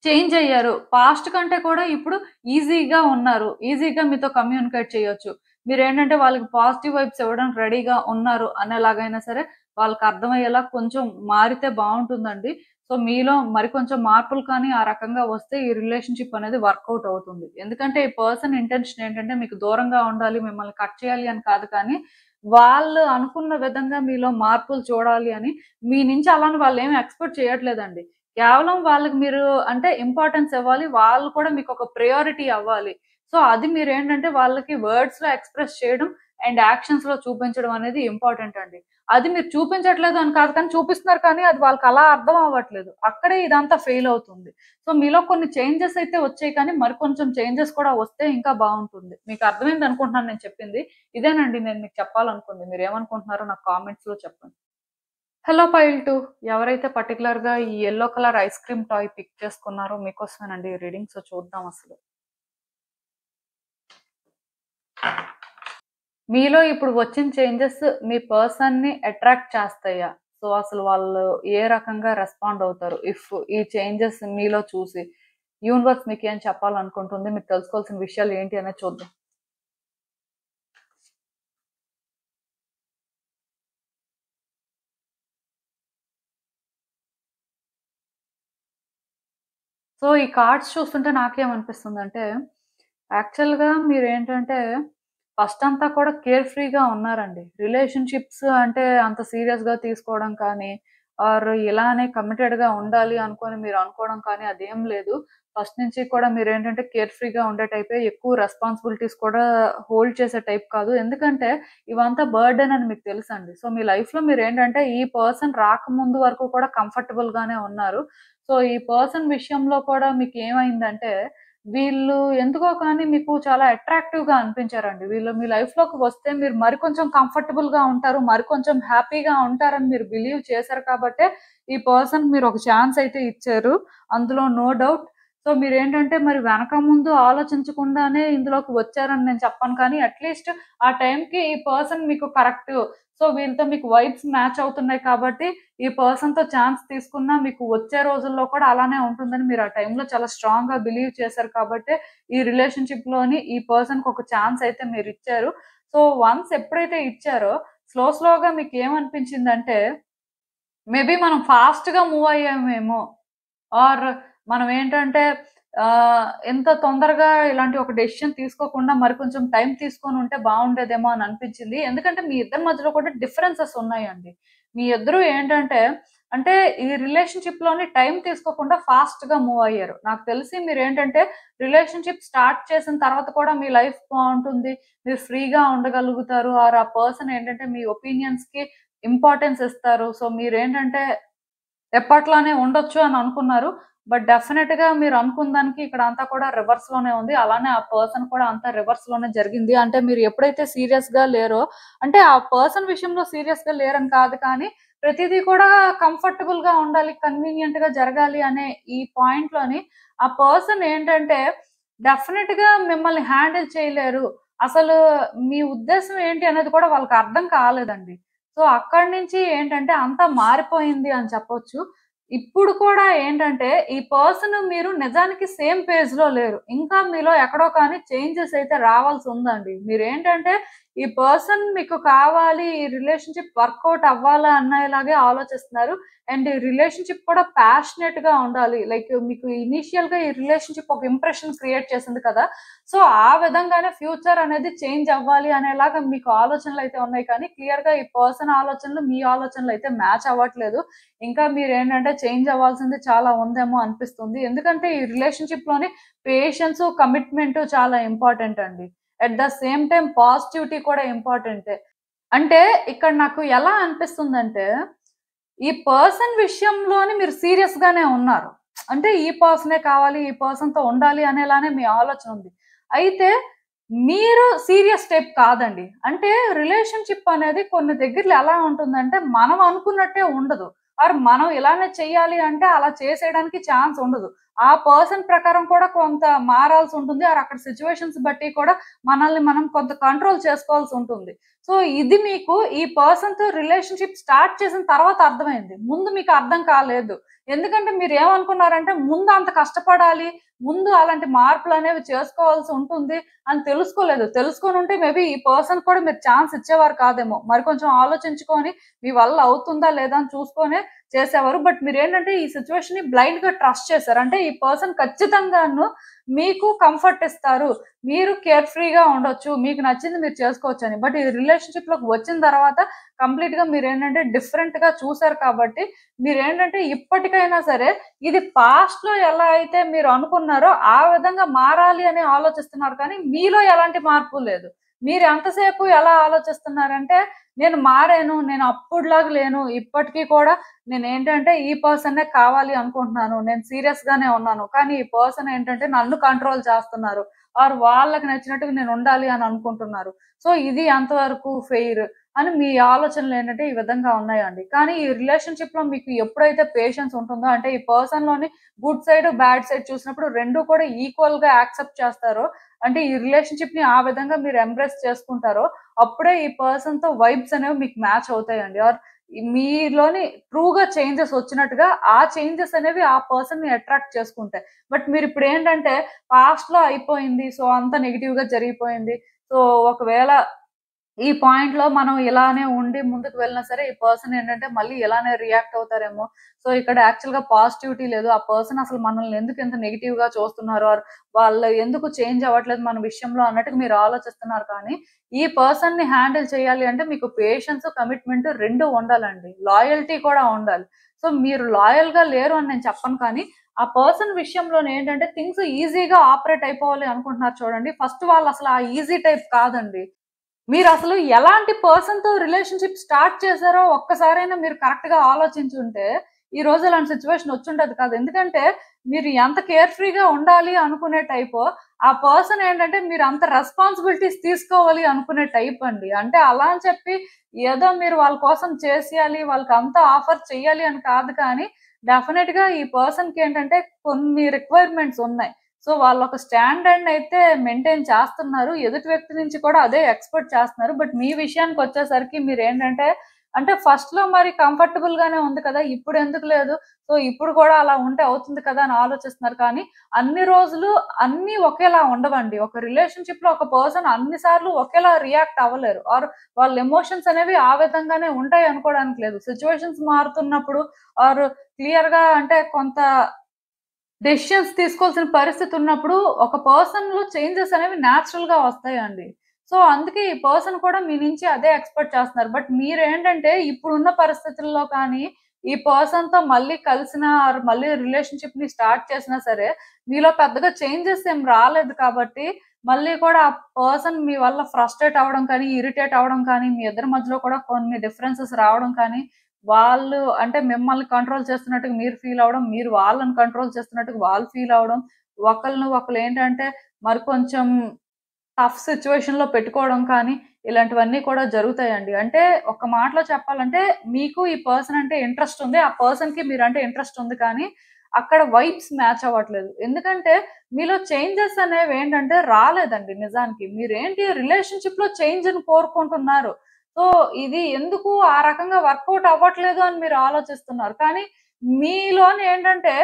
చేంజ్ అయ్యారు. పాస్ట్ కంటే కూడా ఇప్పుడు ఈజీగా ఉన్నారు. ఈజీగా మీతో కమ్యూనికేట్ చేయొచ్చు. మీరేంటంటే వాళ్ళకి పాజిటివ్ వైబ్స్ ఇవ్వడానికి రెడీగా ఉన్నారు అనేలాగైనా సరే వాళ్ళకర్థమయ్యేలా కొంచెం మారితే బావుంటుందండి. సో, మీలో మరికొంచెం మార్పులు కానీ ఆ రకంగా వస్తే ఈ రిలేషన్‌షిప్ అనేది వర్కౌట్ అవుతుంది. ఎందుకంటే ఈ పర్సన్ ఇంటెన్షన్ ఏంటంటే మీకు దూరంగా ఉండాలి, మిమ్మల్ని కట్ చేయాలి అని కాదు కానీ, వాళ్ళు అనుకున్న విధంగా మీలో మార్పులు చూడాలి అని మీ నుంచి అలాని వాళ్ళేమి ఎక్స్‌పెక్ట్ చేయట్లేదండి. కేవలం వాళ్ళకి మీరు అంటే ఇంపార్టెన్స్ ఇవ్వాలి. వాళ్ళు కూడా మీకొక ప్రయారిటీ అవ్వాలి. సో, అది మీరేంటంటే వాళ్ళకి వర్డ్స్‌లో ఎక్స్‌ప్రెస్ చేయడం అండ్ యాక్షన్స్‌లో చూపించడం అనేది ఇంపార్టెంట్ అండి. అది మీరు చూపించట్లేదు అని కాదు కానీ చూపిస్తున్నారు కానీ అది వాళ్ళకలా అర్థం అవ్వట్లేదు. అక్కడే ఇదంతా ఫెయిల్ అవుతుంది. సో, మీలో కొన్ని చేంజెస్ అయితే వచ్చాయి కానీ మరికొంచెం చేంజెస్ కూడా వస్తే ఇంకా బావుంటుంది. మీకు అర్థమైంది అనుకుంటున్నాను నేను చెప్పింది. ఇదేనండి నేను మీకు చెప్పాలనుకుంది. మీరేమనుకుంటున్నారో నాకు కామెంట్స్‌లో చెప్పండి. హలో పైల్ 2 ఎవరైతే పర్టిక్యులర్‌గా ఈ yellow colour ice cream toy pick చేసుకున్నారో మీకోసమేనండి ఈ రీడింగ్. సో, చూద్దాం అసలు. మీలో ఇప్పుడు వచ్చిన చేంజెస్ మీ పర్సన్‌ని అట్రాక్ట్ చేస్తాయా? సో, అసలు వాళ్ళు ఏ రకంగా రెస్పాండ్ అవుతారు? ఇఫ్ ఈ చేంజెస్ మీలో చూసి యూనివర్స్ మీకేం చెప్పాలనుకుంటుంది? మీరు తెలుసుకోవాల్సిన విషయాలు ఏంటి అనేది చూద్దాం. సో, ఈ కార్డ్స్ చూస్తుంటే నాకేమనిపిస్తుందంటే, యాక్చువల్‌గా మీరేంటంటే, ఫస్ట్ అంతా కూడా కేర్ ఫ్రీగా ఉన్నారండి. రిలేషన్‌షిప్స్ అంటే అంత సీరియస్‌గా తీసుకోవడం కానీ, ఆర్ ఇలానే కమిటెడ్‌గా ఉండాలి అనుకోని మీరు అనుకోవడం కానీ అదేం లేదు. ఫస్ట్ నుంచి కూడా మీరేంటంటే కేర్ ఫ్రీగా ఉండే టైపే. ఎక్కువ రెస్పాన్సిబిలిటీస్ కూడా హోల్డ్ చేసే టైప్ కాదు. ఎందుకంటే, ఇవంతా బర్డెన్ అని మీకు తెలుసండి. సో, మీ లైఫ్‌లో మీరేంటంటే, ఈ పర్సన్ రాకముందు వరకు కూడా కంఫర్టబుల్‌గానే ఉన్నారు. సో, ఈ పర్సన్ విషయంలో కూడా మీకేమైందంటే, వీళ్ళు ఎందుకో కానీ మీకు చాలా అట్రాక్టివ్‌గా అనిపించారండి. వీళ్ళు మీ లైఫ్‌లోకి వస్తే మీరు మరికొంచెం కంఫర్టబుల్‌గా ఉంటారు. మరికొంచెం హ్యాపీగా ఉంటారని మీరు బిలీవ్ చేశారు కాబట్టే, ఈ పర్సన్‌కి మీరు ఒక ఛాన్స్ అయితే ఇచ్చారు. అందులో నో డౌట్. సో, మీరేంటంటే మరి వెనక ముందు ఆలోచించకుండానే ఇందులోకి వచ్చారని నేను చెప్పను కానీ, అట్‌లీస్ట్ ఆ టైంకి ఈ పర్సన్ మీకు కరెక్ట్. సో, వీళ్ళతో మీకు వైబ్స్ మ్యాచ్ అవుతున్నాయి కాబట్టి ఈ పర్సన్‌తో ఛాన్స్ తీసుకున్నా మీకు వచ్చే రోజుల్లో కూడా అలానే ఉంటుందని మీరు ఆ టైంలో చాలా స్ట్రాంగ్‌గా బిలీవ్ చేశారు కాబట్టే, ఈ రిలేషన్‌షిప్‌లోని ఈ పర్సన్‌కి ఒక ఛాన్స్ అయితే మీరిచ్చారు. సో, వన్స్ ఎప్పుడైతే ఇచ్చారో స్లోగా మీకేమనిపించిందంటే, మేబీ మనం ఫాస్ట్‌గా మూవ్ అయ్యామేమో ఆర్ మనమేంటంటే ఎంత తొందరగా ఇలాంటి ఒక డెసిషన్ తీసుకోకుండా మరి కొంచెం టైం తీసుకొనుంటే బావుండేదేమో అని అనిపించింది. ఎందుకంటే మీ ఇద్దరి మధ్యలో కూడా డిఫరెన్సెస్ ఉన్నాయండి. మీ ఇద్దరు ఏంటంటే అంటే ఈ రిలేషన్‌షిప్‌లోని టైం తీసుకోకుండా ఫాస్ట్‌గా మూవ్ అయ్యారు. నాకు తెలిసి మీరేంటంటే రిలేషన్‌షిప్ స్టార్ట్ చేసిన తర్వాత కూడా మీ లైఫ్ బావుంటుంది. మీరు ఫ్రీగా ఉండగలుగుతారు. ఆర్ ఆ పర్సన్ ఏంటంటే మీ ఒపీనియన్స్‌కి ఇంపార్టెన్స్ ఇస్తారు. సో, మీరేంటంటే ఎప్పట్లానే ఉండొచ్చు అని అనుకున్నారు. బట్ డెఫినిట్‌గా మీరు అనుకున్న దానికి ఇక్కడ అంతా కూడా రివర్స్‌లోనే ఉంది. అలానే ఆ పర్సన్ కూడా అంతా రివర్స్‌లోనే జరిగింది. అంటే మీరు ఎప్పుడైతే సీరియస్‌గా లేరో అంటే ఆ పర్సన్ విషయంలో సీరియస్‌గా లేరని కాదు కానీ, ప్రతిదీ కూడా కంఫర్టబుల్‌గా ఉండాలి, కన్వీనియంట్‌గా జరగాలి అనే ఈ పాయింట్‌లోని ఆ పర్సన్ ఏంటంటే డెఫినిట్‌గా మిమ్మల్ని హ్యాండిల్ చేయలేరు. అసలు మీ ఉద్దేశ్యం ఏంటి అనేది కూడా వాళ్ళకి అర్థం కాలేదండి. సో, అక్కడి నుంచి ఏంటంటే అంతా మారిపోయింది అని చెప్పొచ్చు. ఇప్పుడు కూడా ఏంటంటే ఈ పర్సన్ మీరు నిజానికి సేమ్ పేజ్‌లో లేరు. ఇంకా మీలో ఎక్కడో కానీ చేంజెస్ అయితే రావాల్సి ఉందండి. మీరేంటంటే ఈ పర్సన్ మీకు కావాలి, ఈ రిలేషన్‌షిప్ వర్కౌట్ అవ్వాలా అనేలాగే ఆలోచిస్తున్నారు. అండ్ ఈ రిలేషన్‌షిప్ కూడా ప్యాషనేట్‌గా ఉండాలి. లైక్ మీకు ఇనీషియల్‌గా ఈ రిలేషన్‌షిప్ ఒక ఇంప్రెషన్ క్రియేట్ చేసింది కదా! సో, ఆ విధంగానే ఫ్యూచర్ అనేది చేంజ్ అవ్వాలి అనేలాగా మీకు ఆలోచనలైతే ఉన్నాయి కానీ క్లియర్‌గా ఈ పర్సన్ ఆలోచనలు, మీ ఆలోచనలైతే మ్యాచ్ అవ్వట్లేదు. ఇంకా మీరేంటంటే చేంజ్ అవ్వాల్సింది చాలా ఉందేమో అనిపిస్తుంది. ఎందుకంటే ఈ రిలేషన్‌షిప్‌లోని పేషెన్స్, కమిట్మెంట్ చాలా ఇంపార్టెంట్ అండి. At the same time positivity కూడా ఇంపార్టెంటే. అంటే ఇక్కడ నాకు ఎలా అనిపిస్తుందంటే, ఈ పర్సన్ విషయంలోని మీరు సీరియస్‌గానే ఉన్నారు. అంటే ఈ పర్సనే కావాలి, ఈ పర్సన్‌తో ఉండాలి అనేలానే మీ ఆలోచన ఉంది. అయితే మీరు సీరియస్ టైప్ కాదండి. అంటే రిలేషన్‌షిప్ అనేది కొన్ని దగ్గరలో ఎలా ఉంటుందంటే, మనం అనుకున్నట్టే ఉండదు. మనం ఇలానే చెయ్యాలి అంటే అలా చేసేయడానికి ఛాన్స్ ఉండదు. ఆ పర్సన్ ప్రకారం కూడా కొంత మారాల్సుంటుంది. అక్కడ సిట్యుయేషన్స్ బట్టి కూడా మనల్ని మనం కొంత కంట్రోల్ చేసుకోవాల్సుంటుంది. సో, ఇది మీకు ఈ పర్సన్‌తో రిలేషన్‌షిప్ స్టార్ట్ చేసిన తర్వాత అర్థమైంది. ముందు మీకు అర్థం కాలేదు. ఎందుకంటే మీరేమనుకున్నారంటే ముందు అంత కష్టపడాలి, ముందు అలాంటి మార్పులనేవి చేసుకోవాల్సి ఉంటుంది అని తెలుసుకోలేదు. తెలుసుకొనుంటే మేబీ ఈ పర్సన్‌కి కూడా మీరు ఛాన్స్ ఇచ్చేవారు కాదేమో. మరి కొంచెం ఆలోచించుకొని మీ వల్ల అవుతుందా లేదా అని చూసుకొనే చేసేవారు. బట్ మీరేంటంటే ఈ సిట్యుయేషన్‌ని బ్లైండ్‌గా ట్రస్ట్ చేసారు. అంటే ఈ పర్సన్ ఖచ్చితంగాను మీకు కంఫర్ట్ ఇస్తారు. మీరు కేర్ ఫ్రీగా ఉండొచ్చు. మీకు నచ్చింది మీరు చేసుకోవచ్చని. బట్ ఈ రిలేషన్‌షిప్‌లోకి వచ్చిన తర్వాత కంప్లీట్‌గా మీరేంటంటే డిఫరెంట్‌గా చూసారు కాబట్టి మీరేంటంటే ఇప్పటికైనా సరే ఇది పాస్ట్‌లో ఎలా అయితే మీరు అనుకున్నారో ఆ విధంగా మారాలి అని ఆలోచిస్తున్నారు కానీ మీలో ఎలాంటి మార్పు లేదు. మీరు ఎంతసేపు ఎలా ఆలోచిస్తున్నారంటే నేను మారాను. నేను అప్పుడులాగా లేను. ఇప్పటికి కూడా నేనేంటంటే ఈ పర్సనే కావాలి అనుకుంటున్నాను. నేను సీరియస్‌గానే ఉన్నాను. కానీ ఈ పర్సన్ ఏంటంటే నన్ను కంట్రోల్ చేస్తున్నారు. వాళ్ళకి నచ్చినట్టుగా నేను ఉండాలి అని అనుకుంటున్నారు. సో, ఇది ఎంతవరకు ఫెయిర్ అని మీ ఆలోచనలేంటంటే ఈ విధంగా ఉన్నాయండి. కానీ ఈ రిలేషన్‌షిప్‌లో మీకు ఎప్పుడైతే పేషెన్స్ ఉంటుందో అంటే ఈ పర్సన్‌లోని గుడ్ సైడ్, బ్యాడ్ సైడ్ చూసినప్పుడు 2 కూడా ఈక్వల్‌గా యాక్సెప్ట్ చేస్తారో అంటే ఈ రిలేషన్‌షిప్‌ని ఆ విధంగా మీరు ఎంబ్రేస్ చేసుకుంటారో అప్పుడే ఈ పర్సన్‌తో వైబ్స్ అనేవి మీకు మ్యాచ్ అవుతాయండి. మీలోని ట్రూగా చేంజెస్ వచ్చినట్టుగా ఆ చేంజెస్ అనేవి ఆ పర్సన్‌ని అట్రాక్ట్ చేసుకుంటాయి. బట్ మీరిప్పుడేంటంటే పాస్ట్‌లో అయిపోయింది. సో, అంతా నెగెటివ్‌గా జరిగిపోయింది. సో, ఒకవేళ ఈ పాయింట్‌లో మనం ఇలానే ఉండి ముందుకు వెళ్ళినా సరే, ఈ పర్సన్ ఏంటంటే మళ్ళీ ఇలానే రియాక్ట్ అవుతారేమో. సో, ఇక్కడ యాక్చువల్‌గా పాజిటివిటీ లేదు. ఆ పర్సన్ అసలు మనల్ని ఎందుకు ఇంత నెగెటివ్‌గా చూస్తున్నారు? వాళ్ళు ఎందుకు చేంజ్ అవ్వట్లేదు మన విషయంలో అన్నట్టుగా మీరు ఆలోచిస్తున్నారు కానీ, ఈ పర్సన్‌ని హ్యాండిల్ చేయాలి అంటే మీకు పేషెన్స్, కమిట్మెంట్ 2 ఉండాలండి. లాయల్టీ కూడా ఉండాలి. సో, మీరు లాయల్‌గా లేరు అని నేను చెప్పను కానీ, ఆ పర్సన్ విషయంలోనేంటంటే థింగ్స్ ఈజీగా ఆపరేట్ అయిపోవాలి అనుకుంటున్నారు చూడండి. ఫస్ట్ వాళ్ళసల ఆ ఈజీ టైప్ కాదండి. మీరసలు ఎలాంటి పర్సన్‌తో రిలేషన్‌షిప్ స్టార్ట్ చేసారో ఒక్కసారైనా మీరు కరెక్ట్‌గా ఆలోచించుంటే, ఈరోజు ఇలాంటి సిట్యుయేషన్ వచ్చుండేది కాదు. ఎందుకంటే, మీరు ఎంత కేర్ ఫ్రీగా ఉండాలి అనుకునే టైపో, ఆ పర్సన్ ఏంటంటే మీరంత రెస్పాన్సిబిలిటీస్ తీసుకోవాలి అనుకునే టైప్ అండి. అంటే అలా అని చెప్పి ఏదో మీరు వాళ్ళ కోసం చేసేయాలి, వాళ్ళకంతా ఆఫర్ చేయాలి అని కాదు కానీ, డెఫినెట్‌గా ఈ పర్సన్‌కేంటంటే కొన్ని రిక్వైర్మెంట్స్ ఉన్నాయి. సో, వాళ్ళొక స్టాండర్డ్‌నయితే మెయింటైన్ చేస్తున్నారు. ఎదుటి వ్యక్తి నుంచి కూడా అదే ఎక్స్‌పెక్ట్ చేస్తున్నారు. బట్ మీ విషయానికొచ్చేసరికి మీరేంటంటే, అంటే ఫస్ట్‌లో మరి కంఫర్టబుల్‌గానే ఉంది కదా! ఇప్పుడెందుకు లేదు? సో, ఇప్పుడు కూడా అలా ఉంటే అవుతుంది కదా! అని ఆలోచిస్తున్నారు. కానీ, అన్ని రోజులు అన్నీ ఒకేలా ఉండవండి. ఒక రిలేషన్‌షిప్‌లో ఒక పర్సన్ అన్ని సార్లు ఒకేలా రియాక్ట్ అవ్వలేరు. వాళ్ళ ఎమోషన్స్ అనేవి ఆ విధంగానే ఉంటాయి అనుకోవడానికి లేదు. సిట్యుయేషన్స్ మారుతున్నప్పుడు క్లియర్‌గా అంటే కొంత డెసిషన్స్ తీసుకోవాల్సిన పరిస్థితున్నప్పుడు, ఒక పర్సన్‌లో చేంజెస్ అనేవి నేచురల్‌గా వస్తాయండి. సో, అందుకే ఈ పర్సన్ కూడా మీ నుంచి అదే ఎక్స్‌పెక్ట్ చేస్తున్నారు. బట్ మీరేంటంటే ఇప్పుడున్న పరిస్థితుల్లో కానీ, ఈ పర్సన్‌తో మళ్ళీ కలిసినా మళ్ళీ రిలేషన్‌షిప్‌ని స్టార్ట్ చేసినా సరే, మీలో పెద్దగా చేంజెస్ ఏం రాలేదు కాబట్టి, మళ్ళీ కూడా ఆ పర్సన్ మీ వల్ల ఫ్రస్ట్రేట్ అవ్వడం కానీ, ఇరిటేట్ అవ్వడం కానీ, మీ ఇద్దరి మధ్యలో కూడా కొన్ని డిఫరెన్సెస్ రావడం కానీ వాళ్ళు అంటే మిమ్మల్ని కంట్రోల్ చేస్తున్నట్టుగా మీరు ఫీల్ అవ్వడం, మీరు వాళ్ళని కంట్రోల్ చేస్తున్నట్టుగా వాళ్ళు ఫీల్ అవ్వడం, ఒకళ్ళేంటంటే మరి కొంచెం టఫ్ సిట్యుయేషన్‌లో పెట్టుకోవడం కానీ, ఇలాంటివన్నీ కూడా జరుగుతాయండి. అంటే ఒక మాటలో చెప్పాలంటే మీకు ఈ పర్సన్ అంటే ఇంట్రెస్ట్ ఉంది. ఆ పర్సన్‌కి మీరంటే ఇంట్రెస్ట్ ఉంది కానీ, అక్కడ వైబ్స్ మ్యాచ్ అవ్వట్లేదు. ఎందుకంటే మీలో చేంజెస్ అనేవేంటంటే రాలేదండి నిజానికి. మీరేంటి రిలేషన్‌షిప్‌లో చేంజ్‌ని కోరుకుంటున్నారు. సో, ఇది ఎందుకు ఆ రకంగా వర్కౌట్ అవ్వట్లేదు అని మీరు ఆలోచిస్తున్నారు. కానీ మీలోని ఏంటంటే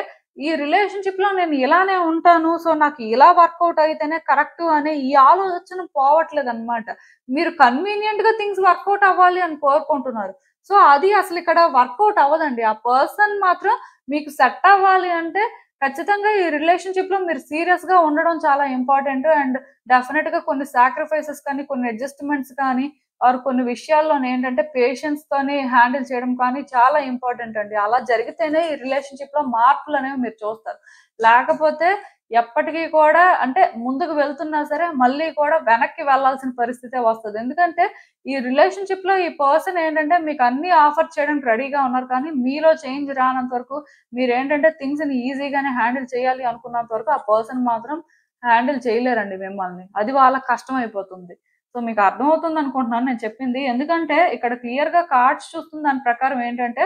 ఈ రిలేషన్‌షిప్‌లో నేను ఇలానే ఉంటాను. సో, నాకు ఇలా వర్కౌట్ అయితేనే కరెక్టు అనే ఈ ఆలోచన పోవట్లేదనమాట. మీరు కన్వీనియంట్‌గా థింగ్స్ వర్కౌట్ అవ్వాలి అని కోరుకుంటున్నారు. సో, అది అసలిక్కడ వర్కౌట్ అవ్వదండి. ఆ పర్సన్ మాత్రం మీకు సెట్ అవ్వాలి అంటే ఖచ్చితంగా ఈ రిలేషన్‌షిప్‌లో మీరు సీరియస్‌గా ఉండడం చాలా ఇంపార్టెంట్. అండ్ డెఫినిట్‌గా కొన్ని సాక్రిఫైసెస్ కానీ, కొన్ని అడ్జస్ట్‌మెంట్స్ కానీ ఆర్ కొన్ని విషయాల్లోనేంటంటే పేషెన్స్‌తోని హ్యాండిల్ చేయడం కానీ చాలా ఇంపార్టెంట్ అండి. అలా జరిగితేనే ఈ రిలేషన్‌షిప్‌లో మార్పులనేవి మీరు చూస్తారు. లేకపోతే ఎప్పటికి కూడా అంటే ముందుకు వెళ్తున్నా సరే మళ్ళీ కూడా వెనక్కి వెళ్ళాల్సిన పరిస్థితే వస్తది. ఎందుకంటే ఈ రిలేషన్‌షిప్‌లో ఈ పర్సన్ ఏంటంటే మీకు అన్నీ ఆఫర్ చేయడానికి రెడీగా ఉన్నారు. కానీ మీలో చేంజ్ రానంత వరకు మీరేంటంటే థింగ్స్‌ని ఈజీగానే హ్యాండిల్ చేయాలి అనుకున్నంత వరకు ఆ పర్సన్ మాత్రం హ్యాండిల్ చేయలేరండి మిమ్మల్ని. అది వాళ్ళకి కష్టమైపోతుంది. సో, మీకు అర్థమవుతుందనుకుంటున్నాను నేను చెప్పింది. ఎందుకంటే ఇక్కడ క్లియర్‌గా కార్డ్స్ చూస్తున్న దాని ప్రకారం ఏంటంటే,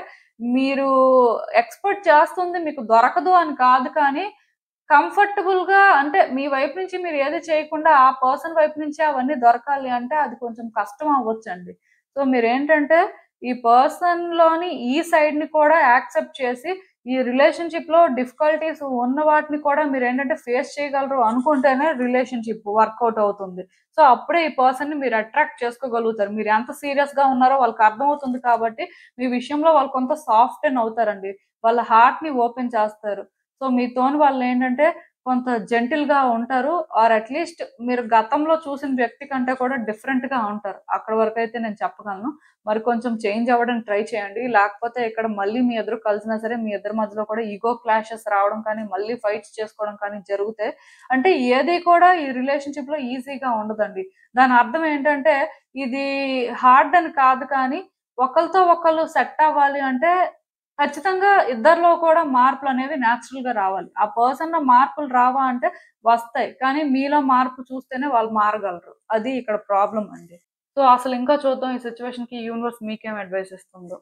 మీరు ఎక్స్‌పెక్ట్ చేస్తుంది మీకు దొరకదు అని కాదు కానీ, కంఫర్టబుల్‌గా అంటే మీ వైపు నుంచి మీరు ఏది చేయకుండా ఆ పర్సన్ వైపు నుంచే అవన్నీ దొరకాలి అంటే అది కొంచెం కష్టం అవ్వొచ్చండి. సో, మీరేంటంటే ఈ పర్సన్‌లోని ఈ సైడ్‌ని కూడా యాక్సెప్ట్ చేసి ఈ రిలేషన్‌షిప్‌లో డిఫికల్టీస్ ఉన్న వాటిని కూడా మీరేంటంటే ఫేస్ చేయగలరు అనుకుంటేనే రిలేషన్‌షిప్ వర్కౌట్ అవుతుంది. సో, అప్పుడే ఈ పర్సన్‌ని మీరు అట్రాక్ట్ చేసుకోగలుగుతారు. మీరు ఎంత సీరియస్‌గా ఉన్నారో వాళ్ళకి అర్థమవుతుంది కాబట్టి, మీ విషయంలో వాళ్ళు కొంత సాఫ్టెన్ అవుతారండి. వాళ్ళ హార్ట్‌ని ఓపెన్ చేస్తారు. సో, మీతోని వాళ్ళేంటంటే కొంత జెంటిల్‌గా ఉంటారు. ఆర్ అట్‌లీస్ట్ మీరు గతంలో చూసిన వ్యక్తి కంటే కూడా డిఫరెంట్‌గా ఉంటారు. అక్కడి వరకైతే నేను చెప్పగలను. మరి కొంచెం చేంజ్ అవ్వడానికి ట్రై చేయండి. లేకపోతే ఇక్కడ మళ్ళీ మీ ఇద్దరు కలిసినా సరే, మీ ఇద్దరి మధ్యలో కూడా ఇగో క్లాషెస్ రావడం కానీ, మళ్ళీ ఫైట్స్ చేసుకోవడం కానీ జరిగితే అంటే ఏది కూడా ఈ రిలేషన్‌షిప్‌లో ఈజీగా ఉండదండి. దాని అర్థం ఏంటంటే ఇది హార్డ్ అని కాదు కానీ, ఒకళ్ళతో ఒకళ్ళు సెట్ అవ్వాలి అంటే ఖచ్చితంగా ఇద్దరిలో కూడా మార్పులనేవి నేచురల్‌గా రావాలి. ఆ పర్సన్‌లో మార్పులు రావా అంటే వస్తాయి. కానీ మీలో మార్పు చూస్తేనే వాళ్ళు మారగలరు. అది ఇక్కడ ప్రాబ్లమ్ అండి. సో, అసలింకా చూద్దాం ఈ సిట్యుయేషన్‌కి యూనివర్స్ మీకేం అడ్వైస్ ఇస్తుందో.